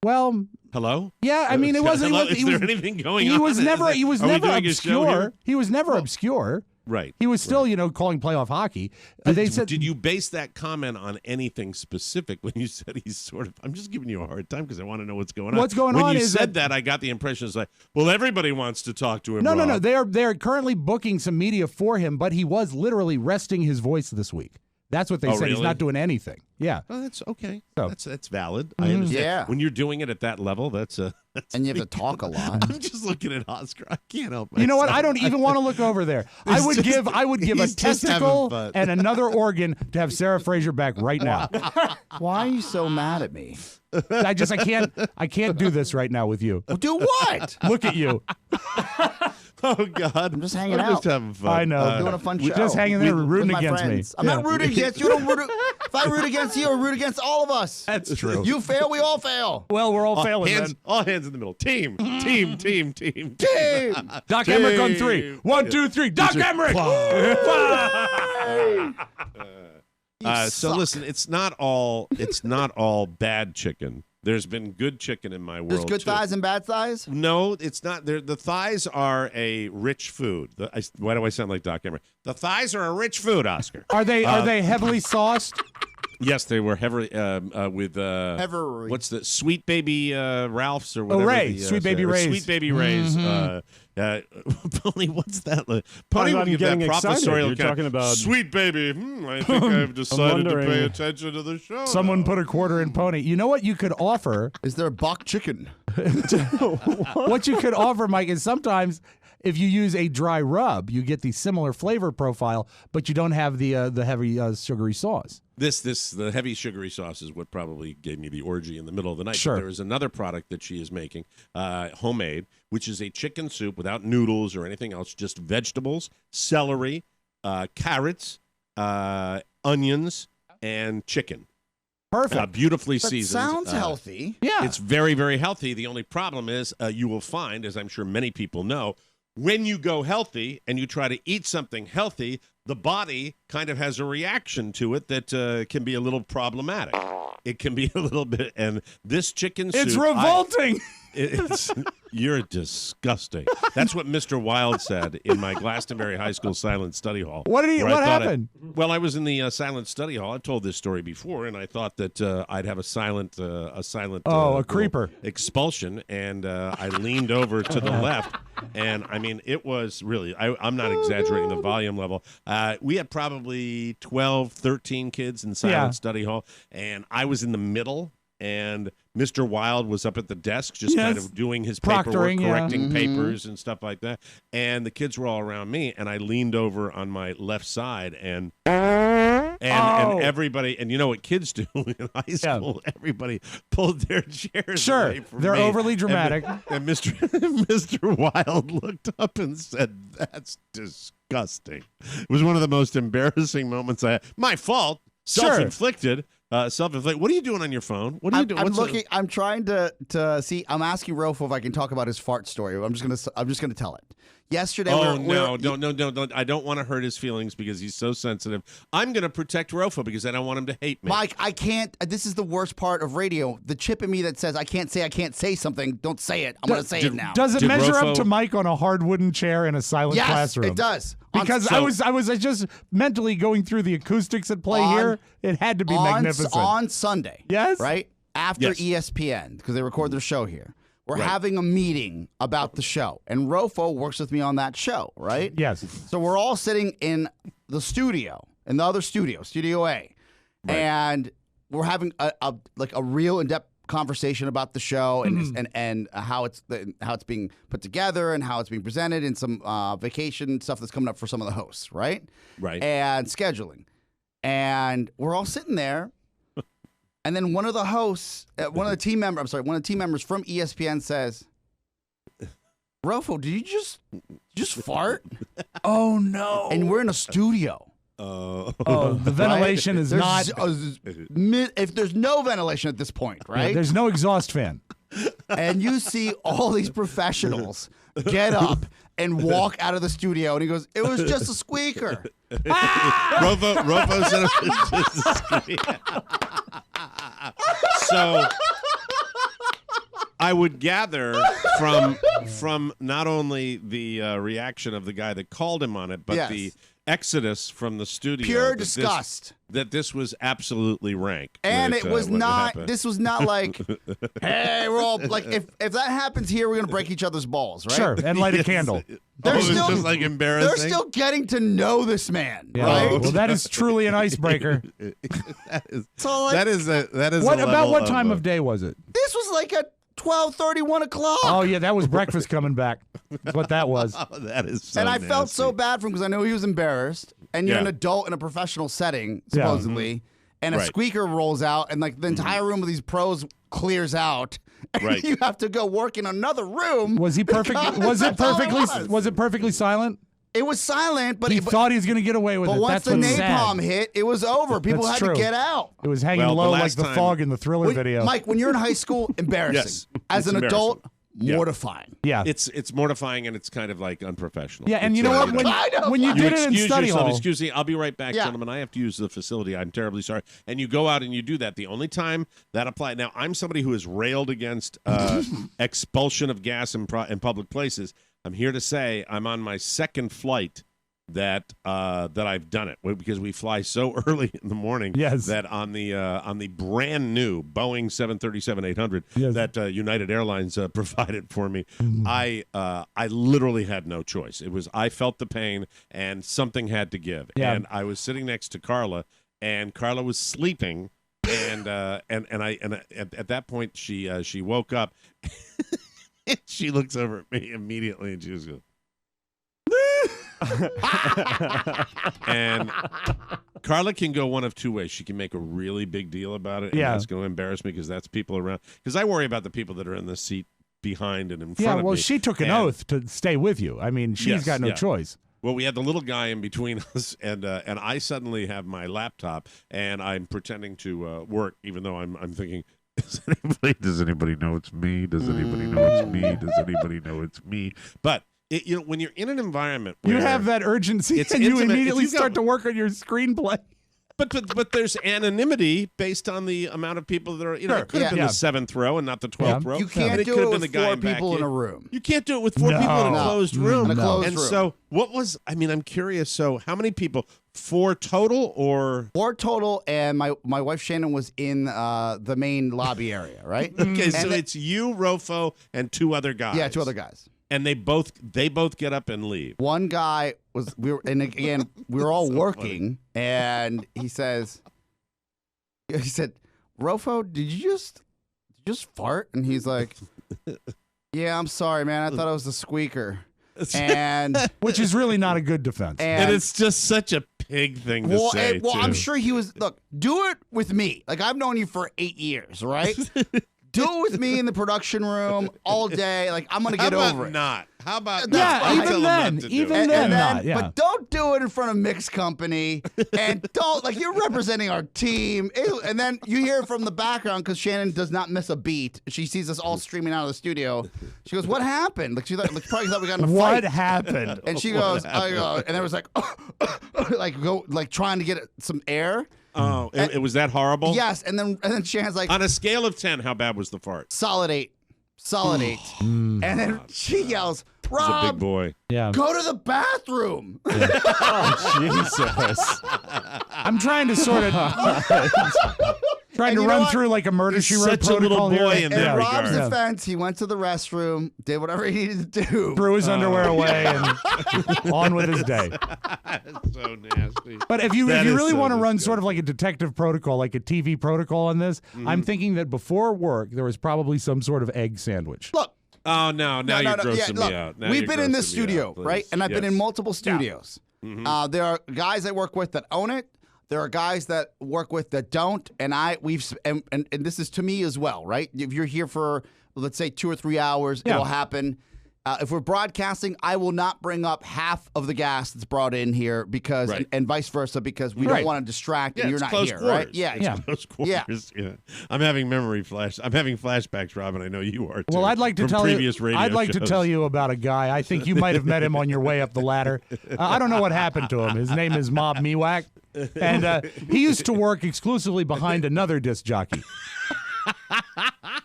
Well, hello. Yeah, I mean, it wasn't. Hello? Is there anything going on? He was never. He was Are we never doing a show obscure. here? He was never obscure. Right. He was still, calling playoff hockey. Did you base that comment on anything specific when you said he's sort of? I'm just giving you a hard time because I want to know what's going on. What's going when on you is said that I got the impression it's like, well, everybody wants to talk to him. No. Rob. They're currently booking some media for him, but he was literally resting his voice this week. That's what they said. Really? He's not doing anything. Yeah. Oh, that's okay. So. That's valid. I understand. Yeah. When you're doing it at that level, that's and you have to talk a lot. I'm just looking at Oscar. I can't help myself. You know what? I don't even want to look over there. I would give a he's just testicle having fun. and another organ to have Sarah Fraser back right now. Why are you so mad at me? I can't do this right now with you. Well, do what? Look at you. Oh God! I'm just hanging I'm out. just having fun. I know. Doing a fun show. Just hanging there rooting with my against friends. me. I'm not rooting against you. If I root against you, I root against all of us. That's true. You fail, we all fail. Well, we're all failing then. All hands in the middle. Team. Doc Emmerich on 3. 1, 2, 3. Doc Emmerich. So listen, it's not all bad chicken. There's been good chicken in my world. There's good too. thighs and bad thighs? No, it's not. The thighs are a rich food. Why do I sound like Doc Emmerich? The thighs are a rich food, Oscar. Are they heavily sauced? Yes, they were heavily with Heavily. what's the Sweet Baby Ralph's or whatever. Ray. Sweet Baby Ray's. Sweet Baby Ray's. Pony, what's that? Pony I'm would give getting that excited. professorial You're kind talking of, about- Sweet Baby. I think I've decided to wondering- pay attention to the show. Someone now. put a quarter in Pony. You know what you could offer? Is there bok chicken? What you could offer, Mike, is sometimes if you use a dry rub, you get the similar flavor profile, but you don't have the heavy sugary sauce. The heavy sugary sauce is what probably gave me the orgy in the middle of the night. Sure. But there is another product that she is making, homemade, which is a chicken soup without noodles or anything else, just vegetables, celery, carrots, onions, and chicken. Perfect. Beautifully That seasoned. sounds healthy. Yeah. It's very, very healthy. The only problem is you will find, as I'm sure many people know, when you go healthy and you try to eat something healthy, the body kind of has a reaction to it that can be a little problematic. It can be a little bit, and this chicken soup... It's revolting. You're disgusting. That's what Mr. Wilde said in my Glastonbury High School silent study hall. What where I thought happened? Well, I was in the silent study hall. I've told this story before, and I thought that I'd have a silent a creeper expulsion, and I leaned over to the left, and I mean, it was really, I'm not exaggerating the volume level. We had probably 12, 13 kids in silent study hall, and I was in the middle. And Mr. Wild was up at the desk just kind of doing his paperwork, Proctoring, correcting papers and stuff like that. And the kids were all around me, and I leaned over on my left side and everybody, and you know what kids do in high school? Everybody pulled their chairs away from They're me. overly dramatic. And Mr. Wild looked up and said, "That's disgusting." It was one of the most embarrassing moments I had. My fault. Self-inflicted. Self-inflicted. What are you doing on your phone? What are you doing? I'm looking. I'm trying to see. I'm asking Rofo if I can talk about his fart story. I'm just gonna tell it. Yesterday. Don't. I don't want to hurt his feelings because he's so sensitive. I'm going to protect Rofo because I don't want him to hate me. Mike, I can't. This is the worst part of radio. The chip in me that says I can't say something. Don't say it. I'm going to say it now. Does it measure up to Mike on a hard wooden chair in a silent classroom? Yes, it does. Because I was just mentally going through the acoustics at play here. It had to be magnificent. On Sunday. Yes. Right? After ESPN, because they record their show here. We're having a meeting about the show, and Rofo works with me on that show, right? Yes. So we're all sitting in the studio, in the other studio, Studio A, and we're having a real in-depth conversation about the show and how it's being put together and how it's being presented, and some vacation stuff that's coming up for some of the hosts, right? Right. And scheduling, and we're all sitting there. And then one of the hosts, one of the team members from ESPN says, "Rofo, did you just fart?" Oh no! And we're in a studio. The ventilation is not. If there's no ventilation at this point, right? There's no exhaust fan. And you see all these professionals get up and walk out of the studio, and he goes, "It was just a squeaker." Rofo said it was just a squeaker. So I would gather from not only the reaction of the guy that called him on it, but the exodus from the studio. Pure disgust. That this was absolutely rank. And it was not, this was not like, hey, we're all, like, if that happens here, we're going to break each other's balls, right? Sure, and light a candle. They're still, just like embarrassing. They're still getting to know this man, Yeah. right? Well, that is truly an icebreaker. That is What a about level what time of day was it? This was like at 12:30, 1 o'clock. Oh, yeah, that was breakfast coming back. That's what that was. Oh, that is so and I felt nasty. so bad for him because I know he was embarrassed. And you're an adult in a professional setting, supposedly. And a squeaker rolls out, and like the entire room of these pros clears out. And you have to go work in another room. Was he perfect? Was it perfectly silent? It was silent, but he thought he was going to get away with it. But once That's the what's napalm sad. hit, it was over. People That's had true. to get out. It was hanging low like the fog in the Thriller video. Mike, when you're in high school, embarrassing. Yes, As it's an adult, embarrassing. mortifying. Yeah. It's mortifying, and it's kind of like unprofessional. Yeah, and you know what? When you did it in study hall. Excuse me, I'll be right back, gentlemen. I have to use the facility. I'm terribly sorry. And you go out and you do that. The only time that applies. Now, I'm somebody who has railed against expulsion of gas in public places. I'm here to say I'm on my second flight that I've done it because we fly so early in the morning. Yes. That on the brand new Boeing 737-800 that United Airlines provided for me, I literally had no choice. I felt the pain and something had to give. Yeah. And I was sitting next to Carla, and Carla was sleeping, and at that point she woke up. She looks over at me immediately, and she just goes. And Carla can go one of two ways. She can make a really big deal about it, and that's going to embarrass me because that's people around. Because I worry about the people that are in the seat behind and in front of me. Yeah, well, she took an oath to stay with you. I mean, she's got no choice. Well, we had the little guy in between us, and I suddenly have my laptop, and I'm pretending to work, even though I'm thinking, does anybody know it's me? Does anybody know it's me? Does anybody know it's me? But when you're in an environment where you have that urgency, and you immediately start to work on your screenplay. But there's anonymity based on the amount of people that are. It could have been the 7th row and not the 12th row. You can't do it with 4 people in a room. You can't do it with 4 people in a closed room. In a closed room. So what was? I mean, I'm curious. So how many people? 4 total, or 4 total? And my wife Shannon was in the main lobby area, right? Okay, so it's you, Rofo, and 2 other guys. Yeah, 2 other guys. And they both get up and leave. One guy we were all working, and he said, "Rofo, did you just fart? And he's like, yeah, I'm sorry, man. I thought it was the squeaker. And which is really not a good defense. And it's just such a pig thing to say. Well, too. I'm sure he was. Look, do it with me. Like, I've known you for 8 years, right? Do it with me in the production room all day. Like, I'm gonna get over it. Not. How about even then, not. Yeah. But don't do it in front of mixed company, and don't like you're representing our team. And then you hear from the background because Shannon does not miss a beat. She sees us all streaming out of the studio. She goes, "What happened?" Like she probably thought we got in a fight. What happened? And she goes, "I go," and there was like, like trying to get some air. Oh, it was that horrible? Yes, and then Shannon's like, on a scale of 10, how bad was the fart? Solid 8. Solid 8. And then she yells, Rob, he's a big boy. Yeah. Go to the bathroom. Yeah. Oh, Jesus. I'm trying to sort of trying to run through like a murder she wrote such a little protocol boy here. in that In Rob's regard. defense, he went to the restroom, did whatever he needed to do. Threw his underwear away and on with his day. So nasty. But if you That is really so want to run disgusting. sort of like a detective protocol, like a TV protocol on this, I'm thinking that before work there was probably some sort of egg sandwich. Look. Oh, no. Now you're grossing look, me out. Now we've you're been in this grossing me studio, out, please. right? And I've been in multiple studios. Mhm. There are guys I work with that own it. There are guys that work with that don't. And and this is to me as well, right? If you're here for, let's say, 2 or 3 hours, it'll happen. If we're broadcasting, I will not bring up half of the gas that's brought in here because, and vice versa, because we don't want to distract and you're not here, right? Yeah, It's close quarters. Yeah. I'm having I'm having flashbacks, Rob, and I know you are too. Well, I'd like to from tell previous you. radio I'd like to shows. tell you about a guy. I think you might have met him on your way up the ladder. I don't know what happened to him. His name is Mob Miwak, and he used to work exclusively behind another disc jockey.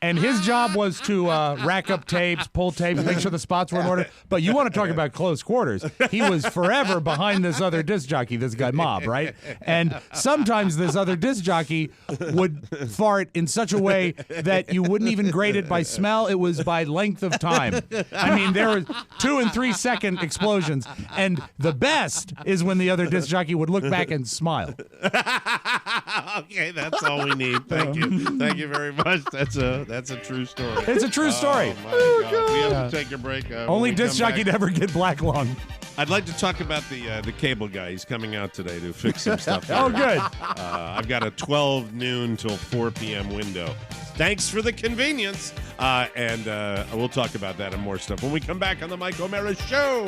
And his job was to rack up tapes, pull tapes, make sure the spots were in order. But you want to talk about close quarters. He was forever behind this other disc jockey, this guy Mob, right? And sometimes this other disc jockey would fart in such a way that you wouldn't even grade it by smell. It was by length of time. I mean, there were 2 and 3 second explosions. And the best is when the other disc jockey would look back and smile. Okay, that's all we need. Thank you. Thank you very much. That's a true story. It's a true story. Oh, my God. We have to take a break. Only disc jockey to ever get black lung. I'd like to talk about the cable guy. He's coming out today to fix some stuff. Oh, good. I've got a 12 noon till 4 p.m. window. Thanks for the convenience. And we'll talk about that and more stuff when we come back on the Mike O'Mara Show.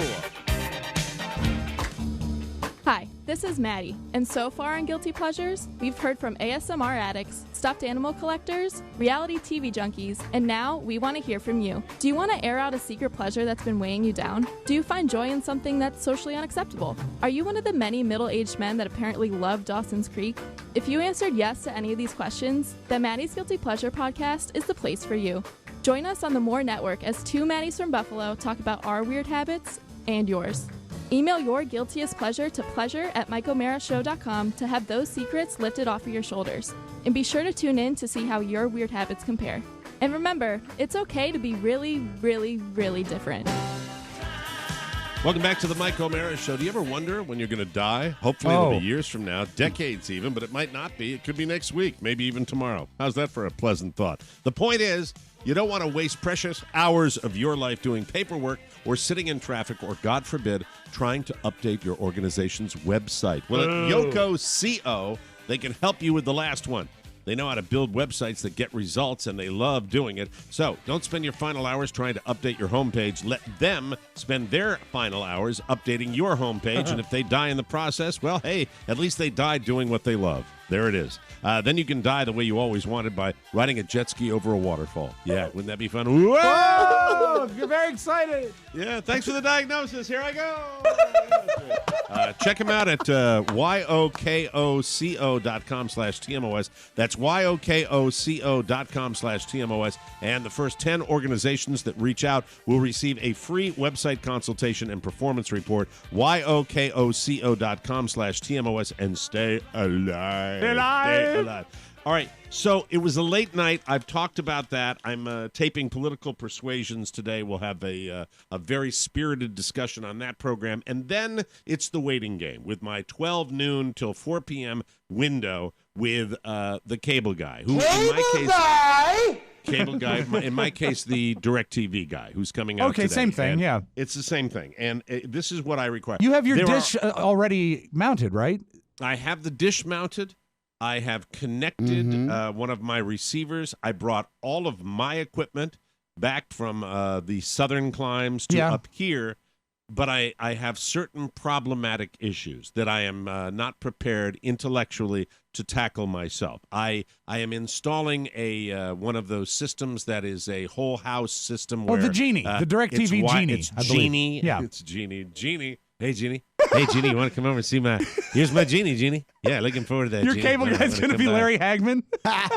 Hi, this is Maddie, and so far on Guilty Pleasures, we've heard from ASMR addicts, stuffed animal collectors, reality TV junkies, and now we want to hear from you. Do you want to air out a secret pleasure that's been weighing you down? Do you find joy in something that's socially unacceptable? Are you one of the many middle-aged men that apparently love Dawson's Creek? If you answered yes to any of these questions, then Maddie's Guilty Pleasure podcast is the place for you. Join us on the More Network as 2 Maddies from Buffalo talk about our weird habits and yours. Email your guiltiest pleasure to pleasure@MikeO'MaraShow.com to have those secrets lifted off of your shoulders. And be sure to tune in to see how your weird habits compare. And remember, it's okay to be really, really, really different. Welcome back to the Mike O'Mara Show. Do you ever wonder when you're going to die? Hopefully it'll be years from now, decades even, but it might not be. It could be next week, maybe even tomorrow. How's that for a pleasant thought? The point is, you don't want to waste precious hours of your life doing paperwork or sitting in traffic or, God forbid, trying to update your organization's website. Well, at Yoko CO, they can help you with the last one. They know how to build websites that get results, and they love doing it. So don't spend your final hours trying to update your homepage. Let them spend their final hours updating your homepage. And if they die in the process, well, hey, at least they died doing what they love. There it is. Then you can die the way you always wanted by riding a jet ski over a waterfall. Yeah, wouldn't that be fun? Whoa! Oh, you're very excited. Yeah, thanks for the diagnosis. Here I go. Check them out at yokoco.com/TMOS. That's yokoco.com/TMOS. And the first 10 organizations that reach out will receive a free website consultation and performance report. yokoco.com/TMOS and stay alive. Stay alive. All right, so it was a late night. I've talked about that. I'm taping Political Persuasions today. We'll have a very spirited discussion on that program. And then it's the waiting game with my 12 noon till 4 p.m. window with the cable guy. Who, in my case, Cable guy. In my case, the DirecTV guy who's coming out Okay, today. same thing, And yeah. It's the same thing. And this is what I require. You have your There dish already mounted, right? I have the dish mounted. I have connected one of my receivers. I brought all of my equipment back from the southern climes to up here, but I have certain problematic issues that I am not prepared intellectually to tackle myself. I am installing a one of those systems that is a whole house system. Where, the Genie, the DirecTV Genie. It's I believe. Genie. Yeah. It's Genie. Genie. Hey, Genie. Hey, Genie, you want to come over and see my... Here's my Genie, Genie. Yeah, looking forward to that, Your Genie. cable guy's going to be Larry Hagman?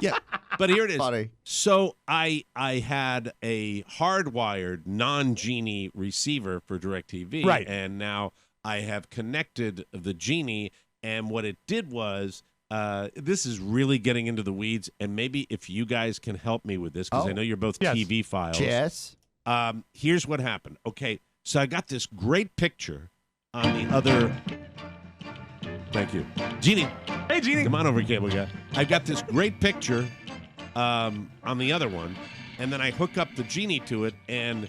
Yeah, but here it is. Funny. So I had a hardwired non-Genie receiver for DirecTV. Right. And now I have connected the Genie, and what it did was... this is really getting into the weeds, and maybe if you guys can help me with this, because I know you're both TV files. Yes. Here's what happened. Okay, so I got this great picture on the other. Thank you, Genie. Hey, Genie. Come on over, cable guy. I've got this great picture on the other one, and then I hook up the Genie to it, and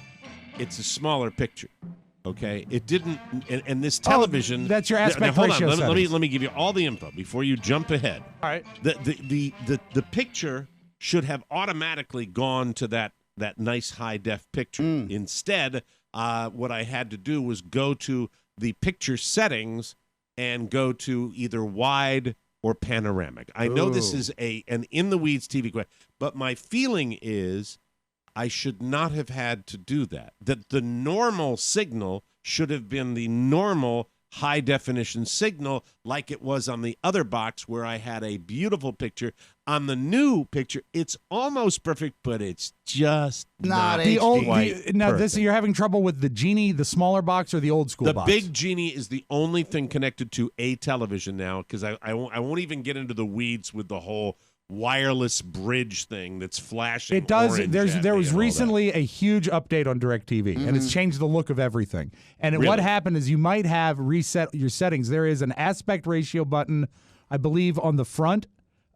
it's a smaller picture. Okay, it didn't, and this television. That's your aspect hold ratio on, let settings. me give you all the info before you jump ahead. All right. The picture should have automatically gone to that nice high def picture. Instead, what I had to do was go to the picture settings and go to either wide or panoramic. I know this is an in the weeds TV question, but my feeling is I should not have had to do that. That the normal signal should have been the normal high definition signal like it was on the other box where I had a beautiful picture. On the new picture, it's almost perfect, but it's just not the old. quite Now, perfect. you're having trouble with the Genie, the smaller box, or the old school The box? big Genie is the only thing connected to a television now, because I won't even get into the weeds with the whole wireless bridge thing that's flashing. It does. orange There at me was and all recently a huge update on DirecTV, and it's changed the look of everything. And what Really? happened is you might have reset your settings. There is an aspect ratio button, I believe, on the front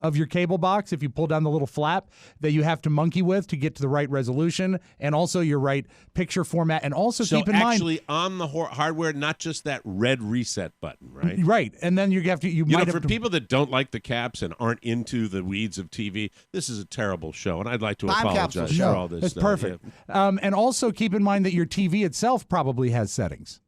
of your cable box, if you pull down the little flap, that you have to monkey with to get to the right resolution and also your right picture format. And also So keep in mind, actually on the hardware, not just that red reset button, right? right? And then you have to. You You might know, have for to, people that don't like the caps and aren't into the weeds of TV, this is a terrible show, and I'd like to Time apologize capsule for show. all this. It's perfect. And also keep in mind that your TV itself probably has settings.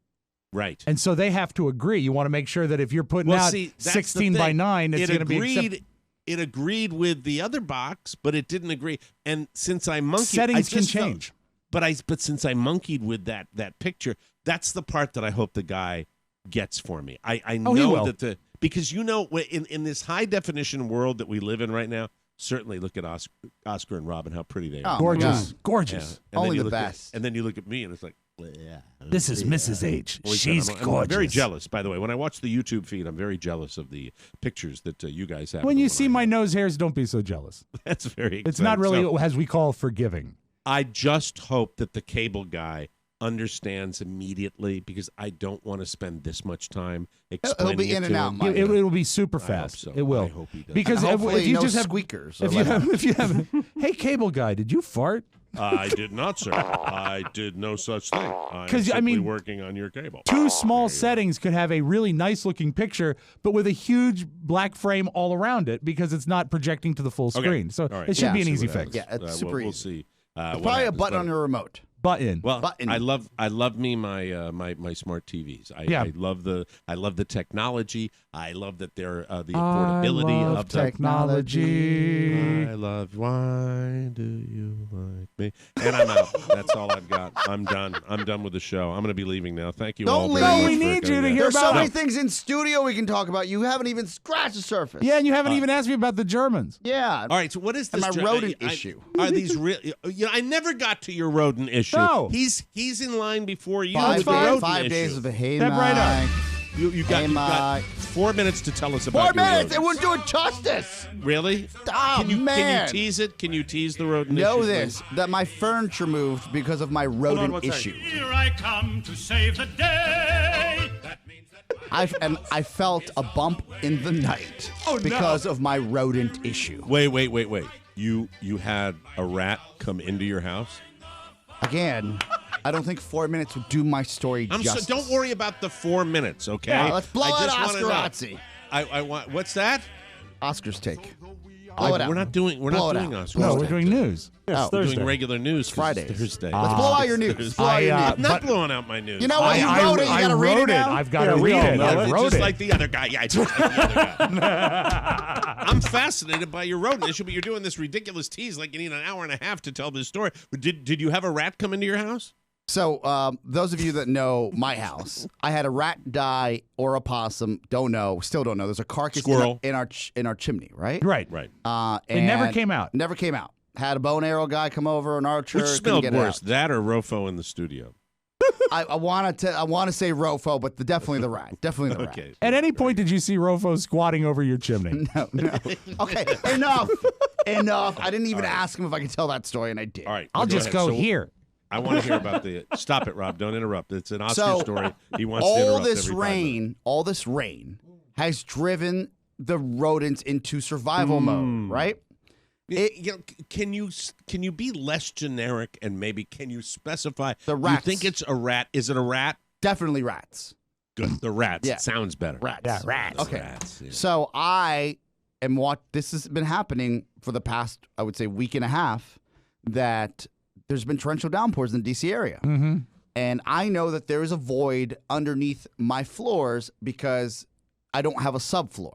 Right. And so they have to agree. You want to make sure that if you're putting Well, out see, that's the 16 by thing. 9, it's It going to be agreed. It agreed with the other box, but it didn't agree. And since I monkeyed, Settings I just can felt- change. But since I monkeyed with that picture, that's the part that I hope the guy gets for me. I know he will. that because in this high definition world that we live in right now. Certainly, look at Oscar and Robin, how pretty they are. Oh, Gorgeous. God. Gorgeous. Yeah. And Only then you the look at- best. and then you look at me, and it's like, yeah. This is Mrs. H. Well, She's I'm gorgeous. very jealous, by the way. When I watch the YouTube feed, I'm very jealous of the pictures that you guys have. When you see my nose hairs, don't be so jealous. That's very exciting. It's not really, So, as we call, forgiving. I just hope that the cable guy understands immediately, because I don't want to spend this much time explaining be it in to and out, him. Mike. It will be super I hope fast. so. It will. I hope he does. Because And hopefully if you no just have squeakers. if you have, hey, cable guy, did you fart? I did not, sir. I did no such thing. I'm 'Cause, I simply mean, working on your cable. Two small settings could have a really nice looking picture, but with a huge black frame all around it because it's not projecting to the full Okay. screen. So All right. it should be an See easy what fix. happens. Yeah, it's super we'll easy. see. There's what probably a happens, button but- on your remote. Button. Well, Button. I love me my my smart TVs. I love the technology. I love that they're the affordability I love of the technology. I love. Why do you like me? And I'm out. That's all I've got. I'm done. I'm done with the show. I'm going to be leaving now. Thank you all Don't very leave. much We for need you coming to in. hear There's so about many it. things in studio we can talk about. You haven't even scratched the surface. Yeah, and you haven't even asked me about the Germans. Yeah. All right, so what is this? And my rodent issue. Are these real? You know, I never got to your rodent issue. No. He's in line before you. Five, with the fine. rodent 5 issue. days of the hey, Step right up. Mike. You got Mike. 4 minutes to tell us 4 about your minutes. It rodents. wouldn't do it justice. Really? Oh, Can you man. tease it? Can you tease the rodent Know issue? this, that my furniture moved because of my rodent issue. Here I come to save the day. That means that I felt a bump in the night because of my rodent issue. Wait. You had a rat come into your house? Again, I don't think 4 minutes would do my story justice. Don't worry about the 4 minutes, okay? Yeah, let's blow I it, just wanna know. Oscar-Razzi. I want. What's that? Oscar's take. Blow it out. We're not doing Oscar. No, we're doing news. Yes, we're Thursday. doing regular news. Fridays. It's Thursday. Let's blow out your news. Thursday. Blow out your news. I'm not blowing out my news. You know what? You wrote it. You got to read it now? I've got to read it. I wrote just it. like the other guy. Yeah, just like the other guy. I'm fascinated by your rodent issue, but you're doing this ridiculous tease like you need an hour and a half to tell this story. Did you have a rat come into your house? So, those of you that know my house, I had a rat die or a possum. Don't know. Still don't know. There's a carcass Squirrel. in our chimney, right? Right. It never came out. Never came out. Had a bow and arrow guy come over, an archer. Which couldn't smelled get it worse, out. that or Rofo in the studio? I want to say Rofo, but definitely the rat. Definitely the rat. Okay. At any point did you see Rofo squatting over your chimney? No. Okay, enough. I didn't even ask him if I could tell that story, and I did. All right. I'll just ahead. go here. I want to hear about the. Stop it, Rob. Don't interrupt. It's an Oscar So, story. He wants to interrupt all this rain has driven the rodents into survival mode, right? Can you be less generic and maybe can you specify? The rats. You think it's a rat? Is it a rat? Definitely rats. Good. The rats. Yeah. It sounds better. Rats. Yeah, rats. Okay. Rats, yeah. So I am this has been happening for the past, I would say, week and a half, that there's been torrential downpours in the DC area. Mm-hmm. And I know that there is a void underneath my floors because I don't have a subfloor.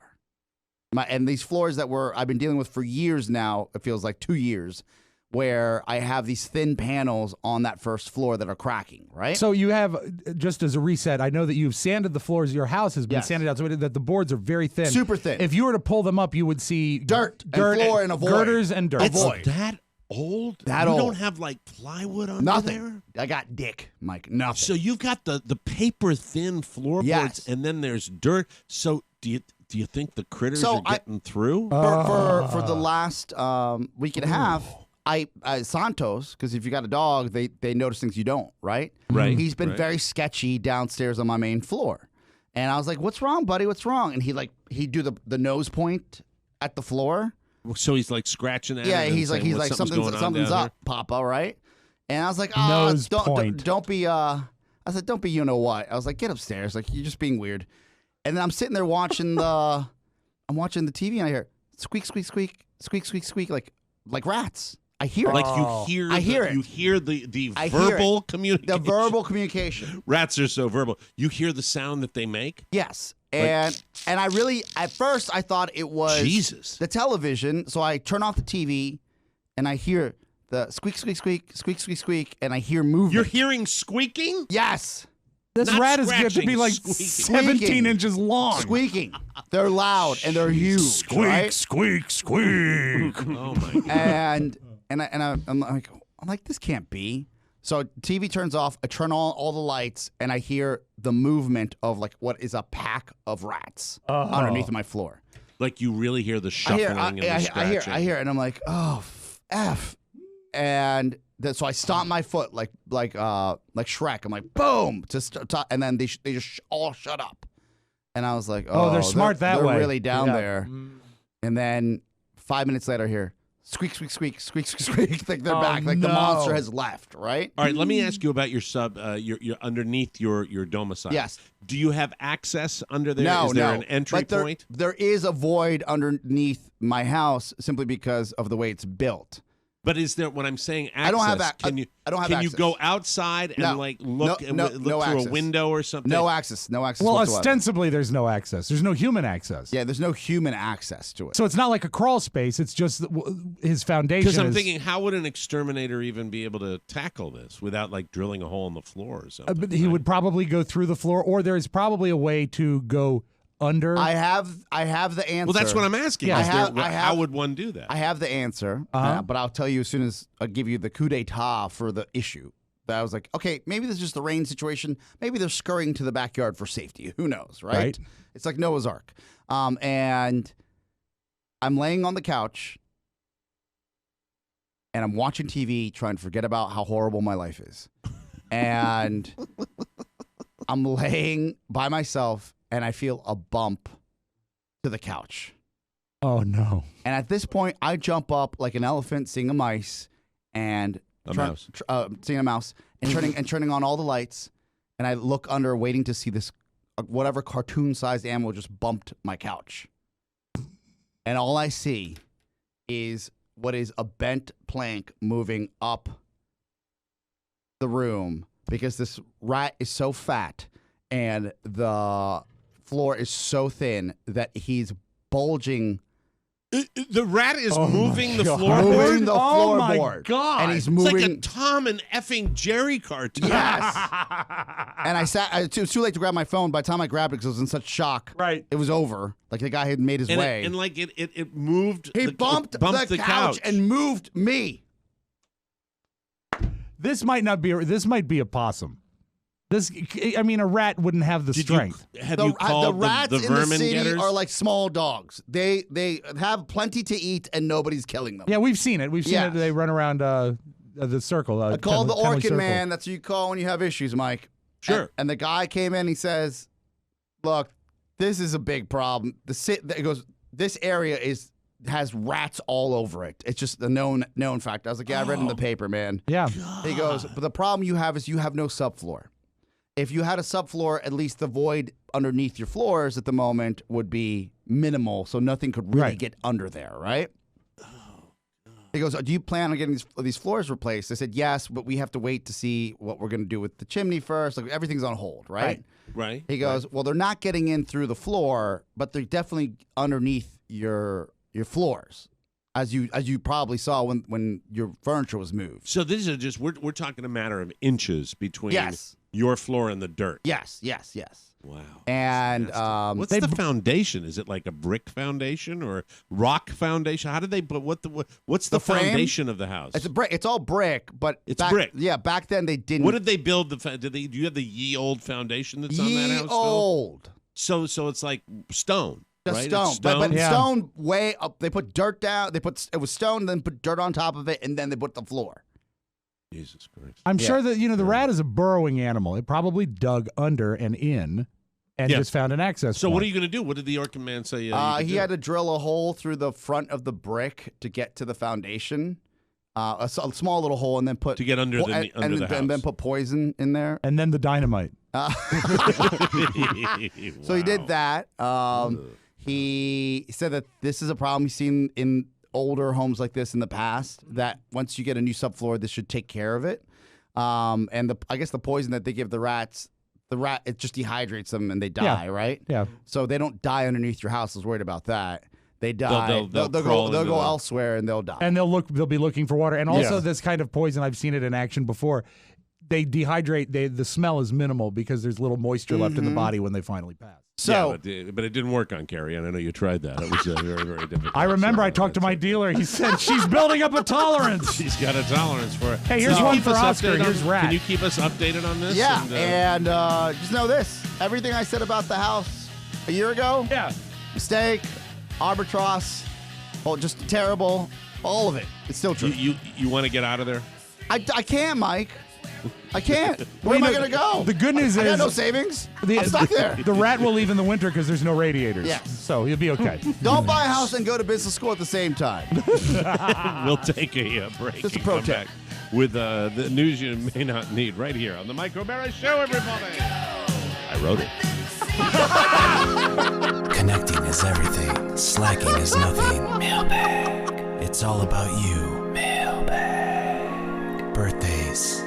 And these floors that I've been dealing with for years now, it feels like 2 years, where I have these thin panels on that first floor that are cracking, right? So you have, just as a reset, I know that you've sanded the floors. Your house has been Yes. sanded out so that the boards are very thin. Super thin. If you were to pull them up, you would see Dirt and floor and a void. girders and dirt. It's void. that old? That you old. don't have like plywood under Nothing. there? I got dick, Mike. Nothing. So you've got the paper thin floorboards Yes. and then there's dirt. So do you think the critters So are getting through? For the last week and a half, I Santos, because if you got a dog, they notice things you don't, right? Right. He's been Right. very sketchy downstairs on my main floor, and I was like, "What's wrong, buddy? What's wrong?" And he'd do the nose point at the floor. So he's like scratching at Yeah, it and he's like saying, "What, something's going on down up, Papa, right? And I was like, "Oh, Nose point. don't be I said, "Don't be you know what." I was like, "Get upstairs, like you're just being weird." And then I'm sitting there watching the TV, and I hear squeak, squeak, squeak, squeak, squeak, squeak, like rats. I hear it. Like you hear, I hear it. You hear the I hear verbal it. communication. The verbal communication. Rats are so verbal. You hear the sound that they make. Yes. And I really, at first, I thought it was Jesus. the television. So I turn off the TV, and I hear the squeak, squeak, squeak, squeak, squeak, squeak, and I hear movement. You're hearing squeaking? Yes. This Not rat is going to scratching, be like squeaking. 17 inches long. Squeaking. They're loud and they're huge. Squeak, right? squeak, squeak. Oh my God. I'm like, this can't be. So TV turns off. I turn on all the lights, and I hear the movement of like what is a pack of rats underneath my floor. Like you really hear the shuffling and the scratching. I hear, and I'm like, oh f. And so I stomp my foot like Shrek. I'm like, boom, and then they just all shut up. And I was like, oh, they're smart that way. They're really down Yeah. there. And then 5 minutes later, I hear squeak, squeak, squeak, squeak, squeak, squeak. Like they're back. Like the monster has left. Right. All right. Let me ask you about your your underneath your domicile. Yes. Do you have access under there? No, Is there no. an entry But point? There is a void underneath my house simply because of the way it's built. But is there, when I'm saying access, I don't have can you, I don't have can you access. go outside and No. like look No through access. a window or something? No access. No access. Well, whatsoever. ostensibly, there's no access. There's no human access. Yeah, there's no human access to it. So it's not like a crawl space. It's just his foundation. Because I'm is- thinking, how would an exterminator even be able to tackle this without like drilling a hole in the floor or something? but he would probably go through the floor, or there is probably a way to go under. I have the answer. Well, that's what I'm asking. Yeah. How would one do that? I have the answer, but I'll tell you as soon as I give you the coup d'etat for the issue. That I was like, okay, maybe this is just the rain situation. Maybe they're scurrying to the backyard for safety. Who knows, right? It's like Noah's Ark. And I'm laying on the couch, and I'm watching TV, trying to forget about how horrible my life is. And I'm laying by myself, and I feel a bump to the couch. Oh, no. And at this point, I jump up like an elephant seeing a mice and seeing a mouse and turning on all the lights. And I look under, waiting to see this whatever cartoon-sized animal just bumped my couch. And all I see is what is a bent plank moving up the room because this rat is so fat and the floor is so thin that he's bulging. The rat is moving the Moving floorboard? the Oh, my floorboard. God. And he's It's like moving. a Tom and effing Jerry cartoon. Yes. And it was too late to grab my phone. By the time I grabbed it, because I was in such shock, it was over. Like the guy had made his way. It moved. He bumped the couch and moved me. This might be a possum. A rat wouldn't have the strength. Have you called the rats the in the vermin city getters? are like small dogs. They have plenty to eat and nobody's killing them. Yeah, we've seen it. We've seen it. They run around the circle. I called the Tenley Orchid Circle. Man. That's who you call when you have issues, Mike. Sure. And the guy came in. He says, "Look, this is a big problem. He goes, this area has rats all over it. It's just the known fact." I was like, "Yeah, I read in the paper, man." Yeah. He goes, "But the problem you have is you have no subfloor. If you had a subfloor, at least the void underneath your floors at the moment would be minimal, so nothing could really get under there, right?" He goes, "Do you plan on getting these floors replaced?" I said, "Yes, but we have to wait to see what we're going to do with the chimney first. Like everything's on hold, right?" Right. He goes, "Well, they're not getting in through the floor, but they're definitely underneath your floors, as you probably saw when your furniture was moved." So this is just we're talking a matter of inches between your floor and the dirt. Yes. Wow. And what's the foundation? Is it like a brick foundation or rock foundation? How did they put what's the frame? foundation of the house? It's a brick. It's all brick, but It's brick. Yeah, back then they didn't. What did they build? Do you have the ye old foundation that's on that Ye house? still? old. So it's like stone. Just right? stone, It's stone. but stone way up. They put dirt down. It was stone, then put dirt on top of it, and then they put the floor. Jesus Christ! I'm sure that the rat is a burrowing animal. It probably dug under and in, and just found an access. So point. what are you going to do? What did the Orchid Man say? He had to drill a hole through the front of the brick to get to the foundation, a small little hole, and then put to get under the house, and then put poison in there, and then the dynamite. So he did that. He said that this is a problem he's seen in older homes like this in the past, that once you get a new subfloor, this should take care of it. And I guess the poison that they give the rat, it just dehydrates them and they die, right? Yeah. So they don't die underneath your house. I was worried about that. They die. They'll go elsewhere and they'll die. And they'll be looking for water. And also this kind of poison, I've seen it in action before. They dehydrate. The smell is minimal because there's little moisture left in the body when they finally pass. So, but it didn't work on Carrie, and I know you tried that. It was very, very difficult. I remember I talked to my dealer. He said she's building up a tolerance. She's got a tolerance for it. Hey, here's one for Oscar. Here's Rat. Can you keep us updated on this? Yeah, and just know this: everything I said about the house a year ago, mistake, albatross, just terrible, all of it. It's still true. You want to get out of there? I can't, Mike. I can't. Where am I going to go? The good news I is got no savings. I'm stuck there. The rat will leave in the winter because there's no radiators. Yes. So he'll be okay. Don't buy a house and go to business school at the same time. We'll take a break. Just a pro tip. With the news you may not need right here on the Mike O'Mara Show, everybody. I wrote it. Connecting is everything. Slacking is nothing. Mailbag. It's all about you. Mailbag. Birthdays.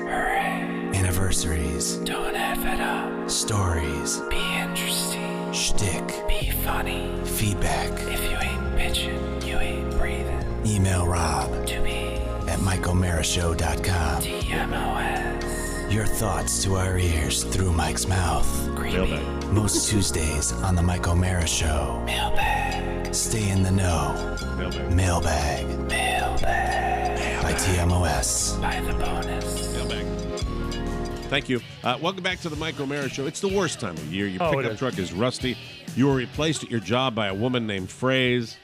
Anniversaries. Don't F it up. Stories. Be interesting. Shtick. Be funny. Feedback. If you ain't bitching, you ain't breathing. Email Rob to me at MikeO'MaraShow.com. TMOS. Your thoughts to our ears through Mike's mouth. Creepy. Most Tuesdays on the Mike O'Mara Show. Mailbag. Stay in the know. Mailbag. Mailbag. By TMOS. By the bonus. Mailbag. Thank you. Welcome back to the Mike O'Mara Show. It's the worst time of year. Your pickup truck is rusty. You were replaced at your job by a woman named Phrase.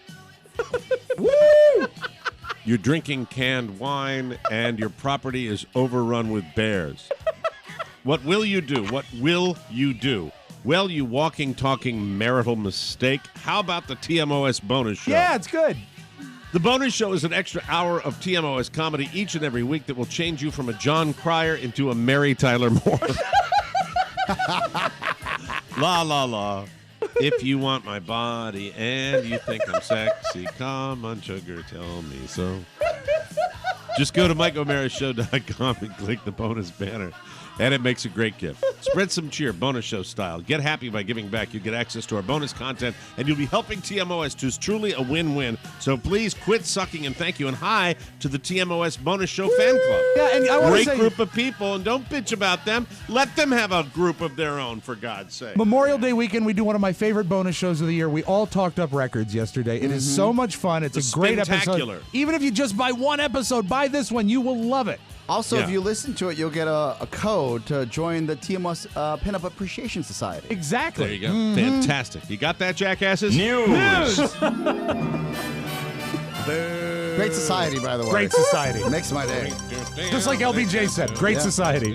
Woo! You're drinking canned wine, and your property is overrun with bears. What will you do? What will you do? Well, you walking, talking marital mistake. How about the TMOS bonus show? Yeah, it's good. The bonus show is an extra hour of TMOS comedy each and every week that will change you from a John Cryer into a Mary Tyler Moore. La, la, la. If you want my body and you think I'm sexy, come on, sugar, tell me so. Just go to MikeO'MaraShow.com and click the bonus banner. And it makes a great gift. Spread some cheer, bonus show style. Get happy by giving back. You get access to our bonus content, and you'll be helping TMOS, who's truly a win-win. So please quit sucking, and thank you. And hi to the TMOS Bonus Show fan club. Yeah, and I want to Great group of people, and don't bitch about them. Let them have a group of their own, for God's sake. Memorial Day weekend, we do one of my favorite bonus shows of the year. We all talked up records yesterday. It is so much fun. It's a great episode. Even if you just buy one episode, buy this one. You will love it. Also, if you listen to it, you'll get a code to join the TMOS Pinup Appreciation Society. Exactly. There you go. Fantastic. You got that, jackasses? News. Great society, by the way. Great society. Makes my day. Just like LBJ said, great society.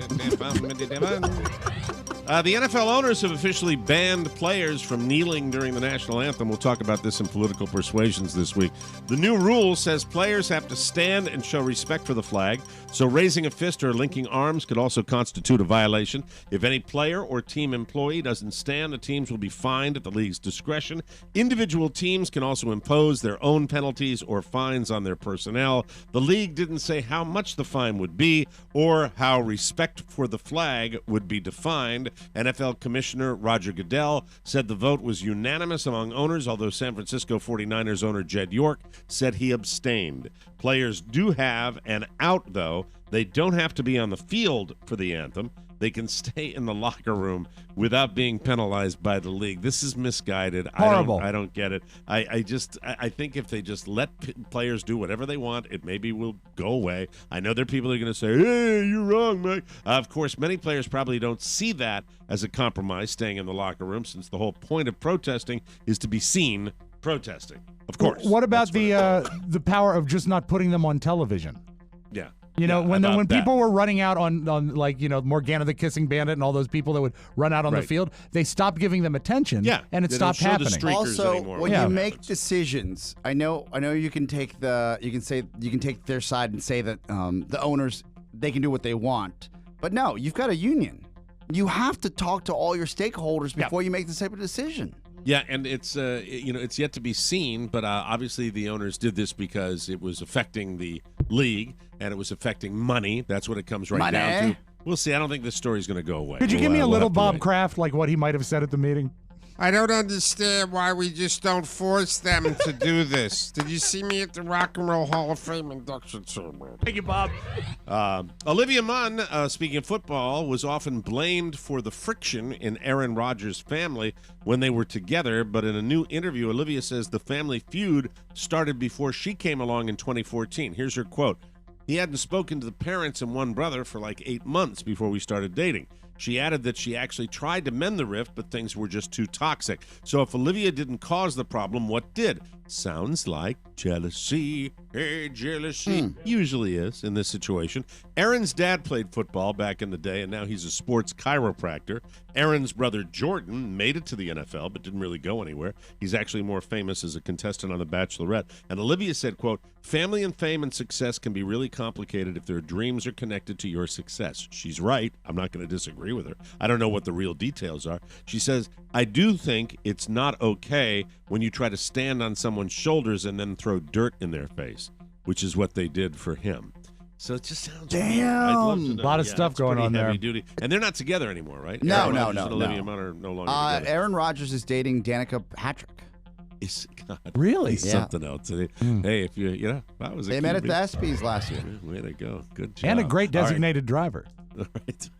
The NFL owners have officially banned players from kneeling during the national anthem. We'll talk about this in Political Persuasions this week. The new rule says players have to stand and show respect for the flag, so raising a fist or linking arms could also constitute a violation. If any player or team employee doesn't stand, the teams will be fined at the league's discretion. Individual teams can also impose their own penalties or fines on their personnel. The league didn't say how much the fine would be or how respect for the flag would be defined. NFL Commissioner Roger Goodell said the vote was unanimous among owners, although San Francisco 49ers owner Jed York said he abstained. Players do have an out, though. They don't have to be on the field for the anthem. They can stay in the locker room without being penalized by the league. This is misguided. Horrible. I don't get it. I think if they just let players do whatever they want, it maybe will go away. I know there are people that are going to say, hey, you're wrong, Mike. Of course, many players probably don't see that as a compromise, staying in the locker room, since the whole point of protesting is to be seen protesting. Of course. What about the power of just not putting them on television? Yeah. You know, when people were running out on like, you know, Morgana the Kissing Bandit and all those people that would run out on the field, they stopped giving them attention. Yeah, and it stopped happening. Also, when you make decisions, I know you can take their side and say that the owners, they can do what they want. But no, you've got a union. You have to talk to all your stakeholders before you make this type of decision. Yeah, and it's it's yet to be seen, but obviously the owners did this because it was affecting the league and it was affecting money. That's what it comes right down to. We'll see. I don't think this story's going to go away. Could you give me a little Bob Kraft, like what he might have said at the meeting? I don't understand why we just don't force them to do this. Did you see me at the Rock and Roll Hall of Fame induction ceremony? Thank you, Bob. Olivia Munn, speaking of football, was often blamed for the friction in Aaron Rodgers' family when they were together, but in a new interview, Olivia says the family feud started before she came along in 2014. Here's her quote. He hadn't spoken to the parents and one brother for like 8 months before we started dating. She added that she actually tried to mend the rift, but things were just too toxic. So if Olivia didn't cause the problem, what did? Sounds like jealousy. Hey, jealousy. Usually is in this situation. Aaron's dad played football back in the day, and now he's a sports chiropractor. Aaron's brother Jordan made it to the NFL, but didn't really go anywhere. He's actually more famous as a contestant on The Bachelorette. And Olivia said, quote, family and fame and success can be really complicated if their dreams are connected to your success. She's right. I'm not going to disagree with her. I don't know what the real details are. She says, I do think it's not okay when you try to stand on someone's shoulders and then throw dirt in their face, which is what they did for him. So it just sounds weird. I'd love to know. A lot of stuff going on there. Duty. And they're not together anymore, right? No. Olivia Munn are no longer together. Aaron Rodgers is dating Danica Patrick. God. Really? It's something else. Hey, if you I was. They met at the ESPYs last year. Way to go. Good job. And a great designated driver. All right.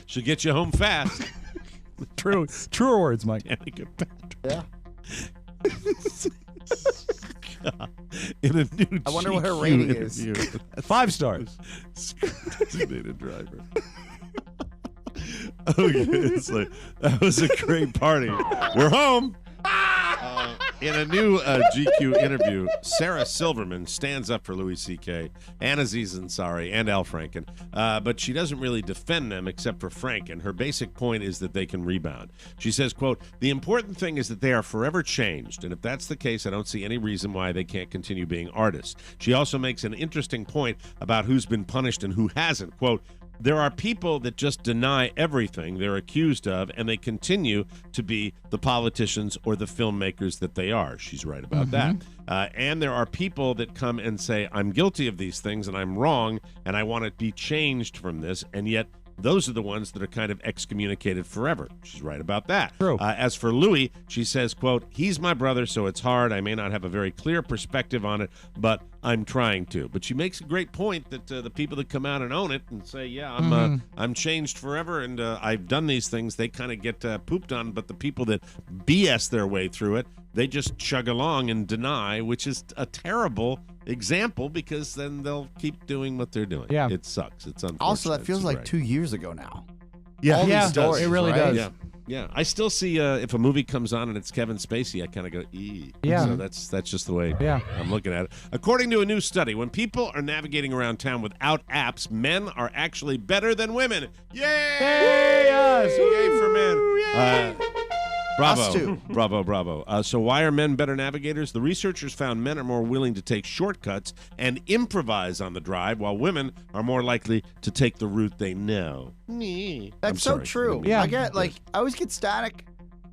She'll get you home fast. Truer words, Mike. Danica Patrick. Yeah. In a new I wonder what her rating is. 5 stars. Designated driver. Okay, it's like that was a great party. We're home. In a new GQ interview, Sarah Silverman stands up for Louis C.K., and Aziz Ansari, and Al Franken, but she doesn't really defend them except for Franken. Her basic point is that they can rebound. She says, quote, "The important thing is that they are forever changed, and if that's the case, I don't see any reason why they can't continue being artists." She also makes an interesting point about who's been punished and who hasn't. Quote, "There are people that just deny everything they're accused of, and they continue to be the politicians or the filmmakers that they are." She's right about that. And there are people that come and say, "I'm guilty of these things, and I'm wrong, and I want to be changed from this," and yet those are the ones that are kind of excommunicated forever. She's right about that. True. As for Louis, she says, quote, "He's my brother, so it's hard. I may not have a very clear perspective on it, but I'm trying to." But she makes a great point that the people that come out and own it and say, "Yeah, I'm changed forever, and I've done these things," they kind of get pooped on. But the people that BS their way through it, they just chug along and deny, which is a terrible example because then they'll keep doing what they're doing. Yeah. It sucks. It's unfortunate. Also, that feels She's like right. 2 years ago now. Yeah, All yeah, these stories, it really right? does. Yeah. I still see if a movie comes on and it's Kevin Spacey, I kind of go, "Ee." Yeah. So that's just the way Yeah. I'm looking at it. According to a new study, when people are navigating around town without apps, men are actually better than women. Yay! Yay, us! Yay for men. Bravo. Us too. Bravo. So why are men better navigators? The researchers found men are more willing to take shortcuts and improvise on the drive, while women are more likely to take the route they know. That's so true. Yeah. I always get static,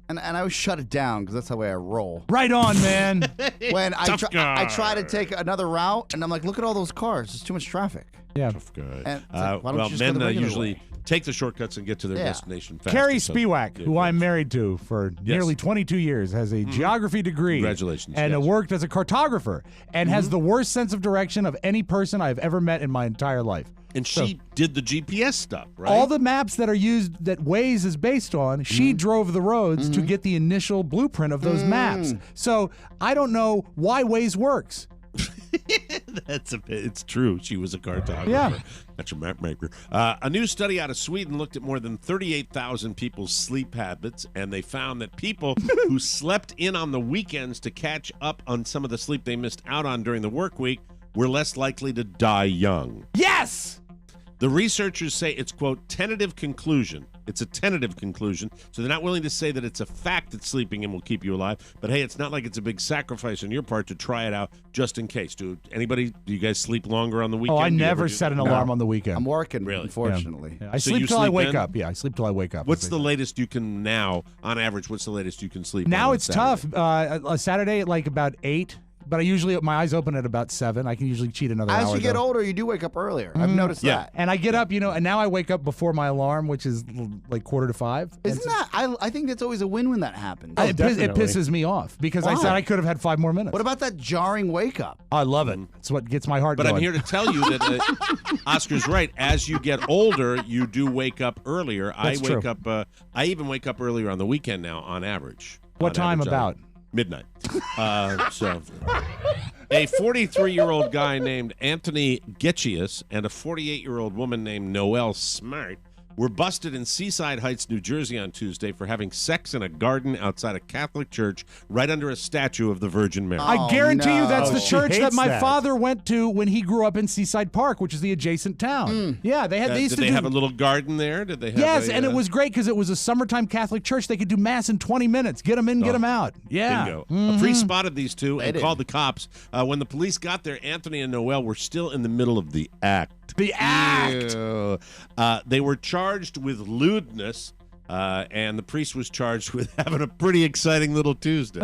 and I always shut it down because that's the way I roll. Right on, man. When I Tough guy. try to take another route, and I'm like, look at all those cars. There's too much traffic. Yeah. Tough guy. And it's like, why don't you just go men the regular usually way? take the shortcuts and get to their destination fast. Carrie Spiewak, who I'm married to for nearly 22 years, has a geography degree. Congratulations. And yes. worked as a cartographer and has the worst sense of direction of any person I've ever met in my entire life. And she did the GPS stuff, right? All the maps that are used that Waze is based on, she drove the roads to get the initial blueprint of those maps. So I don't know why Waze works. It's true. She was a cartographer. Yeah. That's a map maker. A new study out of Sweden looked at more than 38,000 people's sleep habits, and they found that people who slept in on the weekends to catch up on some of the sleep they missed out on during the work week were less likely to die young. Yes! The researchers say it's, quote, tentative conclusion. It's a tentative conclusion, so they're not willing to say that it's a fact that sleeping in will keep you alive. But hey, it's not like it's a big sacrifice on your part to try it out just in case. Do you guys sleep longer on the weekend? Oh, I Do you never ever do set an that? alarm on the weekend. I'm working, Really? unfortunately. Yeah. I So sleep you till I sleep wake in? up. Yeah, I sleep till I wake up. What's the latest you can now, on average, what's the latest you can sleep Now on it's Saturday? tough. A Saturday at like about 8, but I usually my eyes open at about 7. I can usually cheat another hour. As you get though. older, you do wake up earlier. I've noticed that. And I get up, and now I wake up before my alarm, which is like 4:45. Isn't that? I think that's always a win when that happens. It pisses me off because I Why? said I could have had 5 more minutes. What about that jarring wake up? I love it. It's what gets my heart But going. I'm here to tell you that Oscar's right. As you get older, you do wake up earlier. That's I wake true. up. I even wake up earlier on the weekend now, on average. What On time average, about? Midnight. So, a 43-year-old guy named Anthony Getchius and a 48-year-old woman named Noelle Smart were busted in Seaside Heights, New Jersey on Tuesday for having sex in a garden outside a Catholic church right under a statue of the Virgin Mary. I guarantee you that's the She church that hates my that. father went to when he grew up in Seaside Park, which is the adjacent town. Yeah, they Did used they to have a little garden there? Did they have Yes, a, and it was great because it was a summertime Catholic church. They could do mass in 20 minutes. Get them in, get them out. Yeah. Bingo. A priest spotted these two and did. called the cops. When the police got there, Anthony and Noelle were still in the middle of the act. The act. Ew. They were charged with lewdness, and the priest was charged with having a pretty exciting little Tuesday.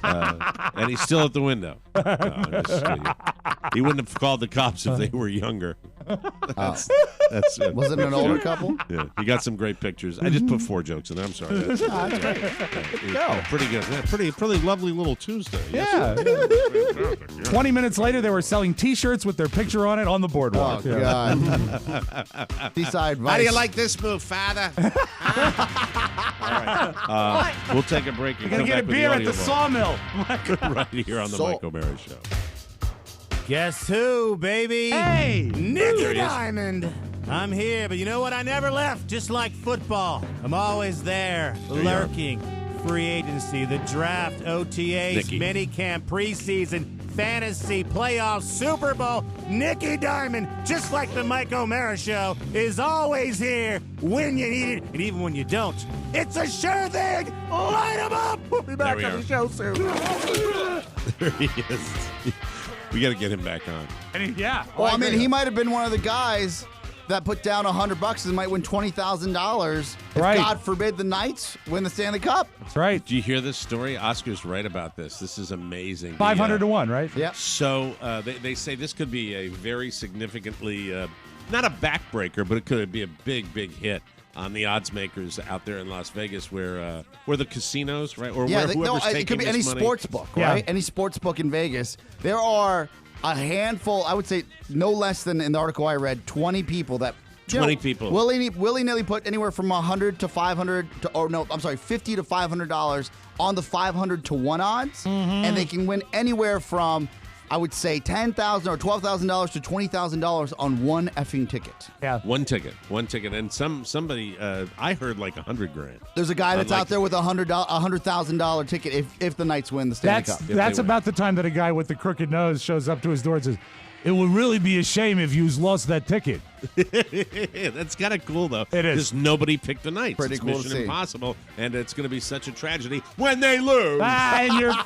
And he's still at the window. No, I'm just kidding. He wouldn't have called the cops if they were younger. That's Was it an older couple? Yeah, he got some great pictures. I just put 4 jokes in there. I'm sorry. That's pretty good. Yeah, pretty lovely little Tuesday. Yeah. 20 minutes later, they were selling T-shirts with their picture on it on the boardwalk. Oh, God. Seaside Vice. How do you like this move, Father? All right. We'll take a break and You're come going to get back a with beer the at the audio sawmill. right here on the Mike O'Mara Show. Guess who, baby? Hey! There Nicky he is. Diamond. I'm here, but you know what? I never left, just like football. I'm always there, lurking, free agency, the draft, OTAs, Nikki. minicamp, preseason, fantasy, playoffs, Super Bowl. Nicky Diamond, just like the Mike O'Mara Show, is always here when you need it, and even when you don't. It's a sure thing. Light 'em up. We'll be back on the show soon. There he is. We got to get him back on. Yeah. Well, I mean, he might have been one of the guys that put down $100 and might win $20,000 if, Right. God forbid, the Knights win the Stanley Cup. That's right. Do you hear this story? Oscar's right about this. This is amazing. 500 to 1, right? Yeah. So they say this could be a very significantly, not a backbreaker, but it could be a big, big hit on the odds makers out there in Las Vegas, where the casinos, right, or where whoever's taking it could be any this money. sports book, right? Any sports book in Vegas. There are a handful, I would say no less than, in the article I read, 20 people that 20 people willy-nilly put anywhere from $100 to $500 to, or no, I'm sorry, $50 to $500 on the 500 to 1 odds, and they can win anywhere from, I would say, $10,000 or $12,000 to $20,000 on one effing ticket. Yeah, one ticket, and somebody I heard like $100,000. There's a guy that's out there with a $100,000 ticket if the Knights win the Stanley Cup. That's about the time that a guy with the crooked nose shows up to his door and says, "It would really be a shame if you lost that ticket." That's kind of cool, though. It is. Because nobody picked the Knights. Pretty It's cool to Mission see. Impossible, and it's going to be such a tragedy when they lose. In your face.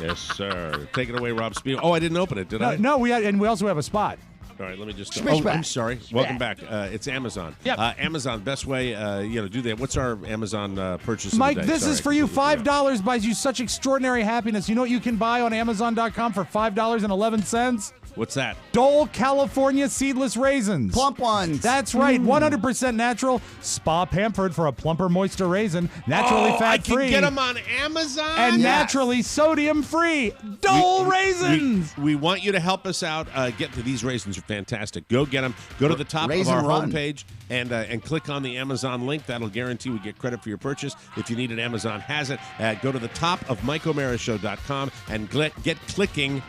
Yes, sir. Take it away, Rob Spiegel. Oh, I didn't open it, did I? No, we also have a spot. All right, let me just. Schmish back. I'm sorry. Welcome back. It's Amazon. Yep. Amazon, best way, do that. What's our Amazon purchase of Mike, the day? this is for you. $5 buys you such extraordinary happiness. You know what you can buy on Amazon.com for $5.11? What's that? Dole California seedless raisins. Plump ones. That's right. 100% natural. Spa Pampered for a plumper, moister raisin. Naturally fat-free. I can get them on Amazon? And naturally sodium-free. Dole raisins. We want you to help us out. Get to these raisins are fantastic. Go get them. Go to the top Raisin of our Run. homepage and click on the Amazon link. That'll guarantee we get credit for your purchase. If you need it, Amazon has it. Go to the top of MikeO'MaraShow.com and get kicking,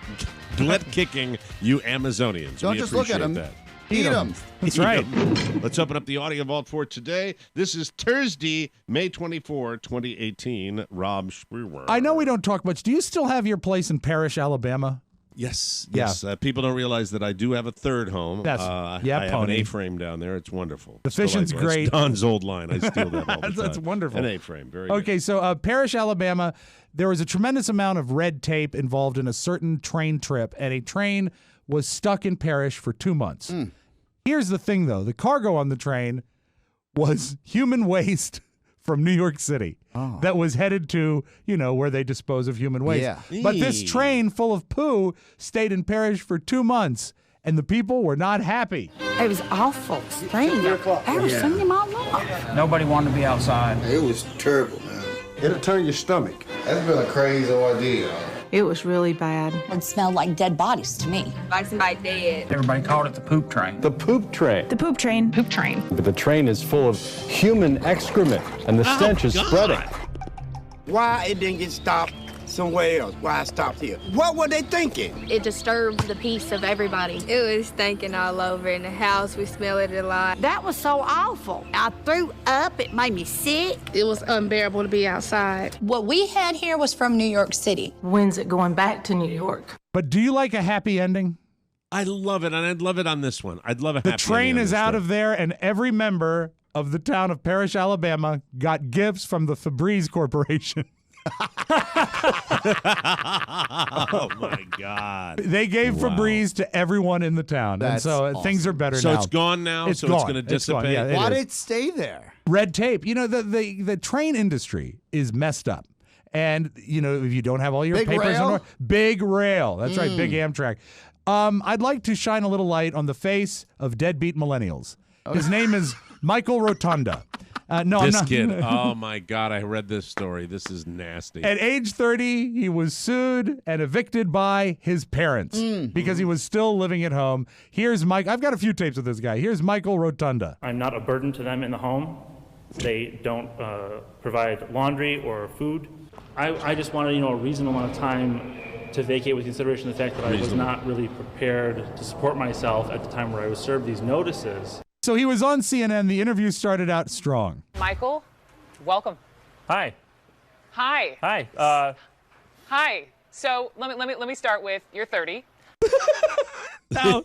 you Amazonians. Don't We just look at appreciate them. that. Eat them. That's Eat right. 'em. Let's open up the audio vault for today. This is Thursday, May 24, 2018. Rob Sprewer. I know we don't talk much. Do you still have your place in Parrish, Alabama? Yes. Yeah. People don't realize that I do have a third home. That's- I yeah, have Pony. an A-frame down there. It's wonderful. The fishing's Delightful. great. It's Don's old line. I steal that all the time. That's wonderful. An A-frame. Very good. Okay, so Parrish, Alabama, there was a tremendous amount of red tape involved in a certain train trip, and a train was stuck in Parrish for 2 months. Here's the thing, though. The cargo on the train was human waste from New York City that was headed to, where they dispose of human waste. Yeah. But this train full of poo stayed in Parrish for 2 months, and the people were not happy. It was awful. Staying there. Ever seen him all along. Nobody wanted to be outside. It was terrible, man. It'll turn your stomach. That's been a crazy ordeal. It was really bad. It smelled like dead bodies to me. Like somebody dead. Everybody called it the poop train. The poop train. The poop train. Poop train. But the train is full of human excrement, and the stench is spreading. Why it didn't get stopped somewhere else? Why it stopped here? What were they thinking? It disturbed the peace of everybody. It was stinking all over in the house. We smelled it a lot. That was so awful. I threw up. It made me sick. It was unbearable to be outside. What we had here was from New York City. When's it going back to New York? But do you like a happy ending? I love it, and I'd love it on this one. I'd love a happy The train ending on is this out story. of there, and every member of the town of Parrish, Alabama, got gifts from the Febreze Corporation. Oh, my God. They gave Febreze to everyone in the town, That's and so awesome. things are better So now. it's gone now? It's So gone. it's gonna gone. dissipate? Yeah, it Why is. did it stay there? Red tape. The train industry is messed up. And, if you don't have all your Big papers in rail? order, big rail. That's right, big Amtrak. I'd like to shine a little light on the face of deadbeat millennials. His name is Michael Rotunda. No, I'm This not. kid. Oh, my God. I read this story. This is nasty. At age 30, he was sued and evicted by his parents because he was still living at home. Here's Mike. I've got a few tapes of this guy. Here's Michael Rotunda. I'm not a burden to them in the home. They don't provide laundry or food. I just wanted, a reasonable amount of time to vacate with consideration of the fact that I was not really prepared to support myself at the time where I was served these notices. So he was on CNN. The interview started out strong. Michael, welcome. Hi. Hi. Hi. Hi. So let me start with you're 30. Now,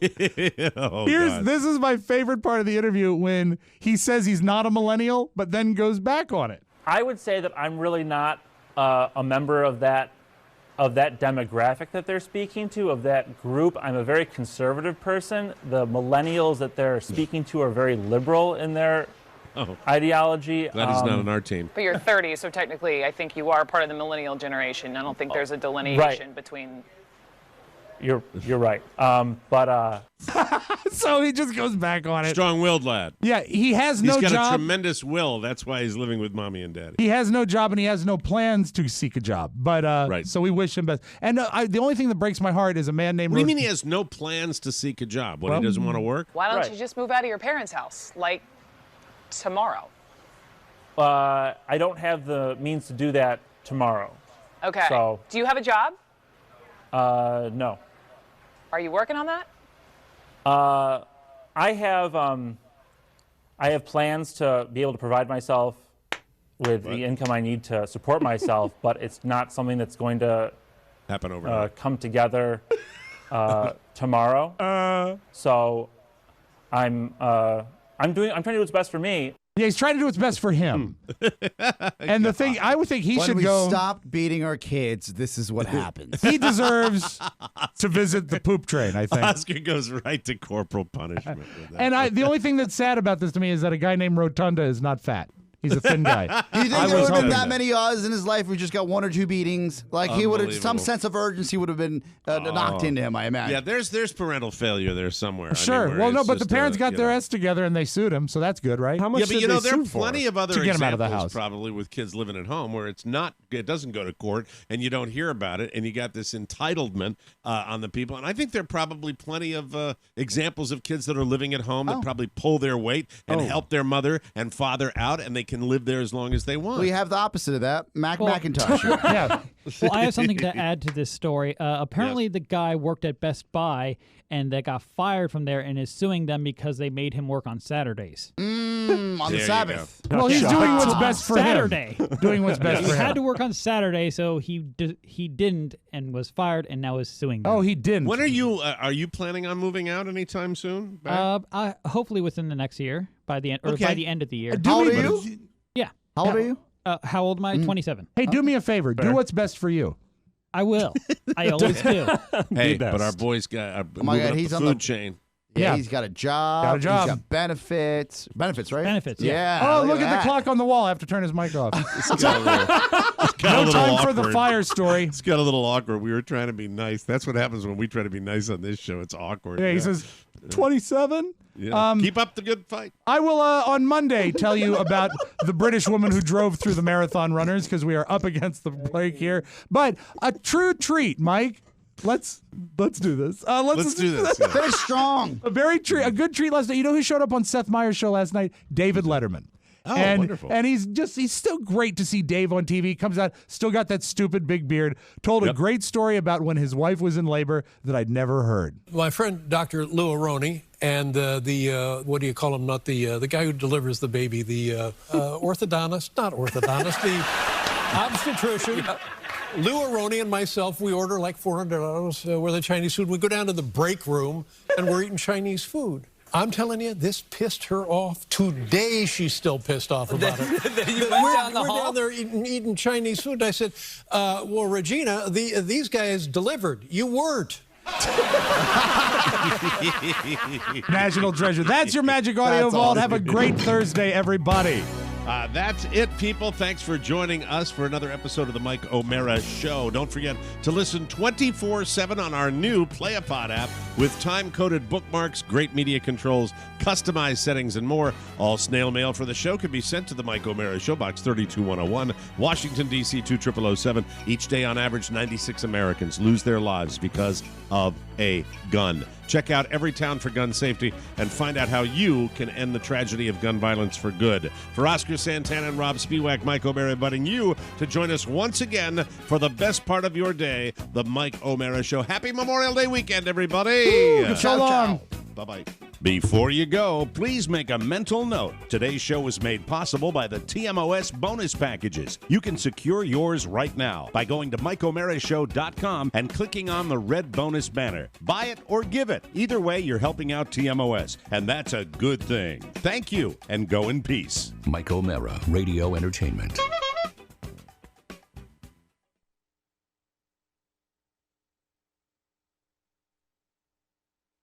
Oh, God. this is my favorite part of the interview when he says he's not a millennial, but then goes back on it. I would say that I'm really not a member of that demographic that they're speaking to, of that group. I'm a very conservative person. The millennials that they're speaking to are very liberal in their ideology. Glad he's not on our team. But you're 30, so technically I think you are part of the millennial generation. I don't think there's a delineation between. You're right. So he just goes back on it. Strong-willed lad. Yeah, he has no He's got job. a tremendous will. That's why he's living with mommy and daddy. He has no job and he has no plans to seek a job. But so we wish him best. And the only thing that breaks my heart is a man named. What do you mean he has no plans to seek a job? He doesn't want to work? Why don't you just move out of your parents' house, like tomorrow? I don't have the means to do that tomorrow. Okay. So, do you have a job? no. Are you working on that? I have plans to be able to provide myself with the income I need to support myself, but it's not something that's going to happen overnight. Come together tomorrow. So I'm trying to do what's best for me. Yeah, he's trying to do what's best for him. And the thing, I would think he when should we go. stop beating our kids, this is what happens. He deserves to visit the poop train, I think. Oscar goes right to corporal punishment. With that. And the only thing that's sad about this to me is that a guy named Rotunda is not fat. He's a thin guy. Do you think there would have been that many odds in his life who just got 1 or 2 beatings? Like he would have, some sense of urgency would have been knocked into him, I imagine. Yeah, there's parental failure there somewhere. Sure. Well, no, but the parents got their ass together and they sued him, so that's good, right? How much? Yeah, but there are plenty of other to get him examples out of the house. probably with kids living at home where it doesn't go to court and you don't hear about it, and you got this entitlement on the people. And I think there are probably plenty of examples of kids that are living at home that probably pull their weight and help their mother and father out, and they can live there as long as they want. We have the opposite of that. McIntosh. Yeah. Well, I have something to add to this story. Apparently, the guy worked at Best Buy and they got fired from there and is suing them because they made him work on Saturdays. On the Sabbath. Well, he's doing what's best for Saturday. him. Doing what's best He for him. had to work on Saturday, so he didn't and was fired and now is suing them. Oh, he didn't. When are you planning on moving out anytime soon? Back? Hopefully within the next year, by the end by the end of the year. How old are you? Yeah. How old are you? How old am I? 27. Hey, do me a favor. Do what's best for you. I will. I always do. Hey, but our boy's got He's the on food the chain. Yeah, he's got a job. He's got benefits. Benefits, right? Benefits, yeah. Oh, look at the clock on the wall. I have to turn his mic off. No time for the fire story. It's got a little awkward. We were trying to be nice. That's what happens when we try to be nice on this show. It's awkward. Yeah, he says 27. Yeah. Keep up the good fight. I will on Monday tell you about the British woman who drove through the marathon runners because we are up against the break here. But a true treat, Mike. Let's do this. Let's do this. Yeah. Finish strong. A good treat last night. You know who showed up on Seth Meyers' show last night? David Letterman. Oh, and, wonderful. And he's still great to see Dave on TV. Comes out, still got that stupid big beard. Told a great story about when his wife was in labor that I'd never heard. My friend, Dr. Lou Aroni, and what do you call him? Not the guy who delivers the baby, the orthodontist, not orthodontist, the obstetrician. Yeah. Lou Aroni and myself, we order like $400 worth of Chinese food. We go down to the break room and we're eating Chinese food. I'm telling you, this pissed her off. Today, she's still pissed off about it. We're down there eating Chinese food. And I said, well, Regina, these guys delivered. You weren't. National treasure. That's your Magic Audio Vault. Have a great Thursday, everybody. That's it, people. Thanks for joining us for another episode of the Mike O'Mara Show. Don't forget to listen 24/7 on our new PlayAPod app with time-coded bookmarks, great media controls, customized settings, and more. All snail mail for the show can be sent to the Mike O'Mara Show, Box 32101, Washington, D.C. 20007. Each day, on average, 96 Americans lose their lives because of a gun. Check out Everytown for Gun Safety and find out how you can end the tragedy of gun violence for good. For Oscar Santana and Rob Spiewak, Mike O'Mara inviting you to join us once again for the best part of your day, the Mike O'Mara Show. Happy Memorial Day weekend, everybody. So long. Bye-bye. Before you go, please make a mental note. Today's show was made possible by the TMOS bonus packages. You can secure yours right now by going to MikeO'MaraShow.com and clicking on the red bonus banner. Buy it or give it. Either way, you're helping out TMOS, and that's a good thing. Thank you, and go in peace. Mike O'Mara, Radio Entertainment.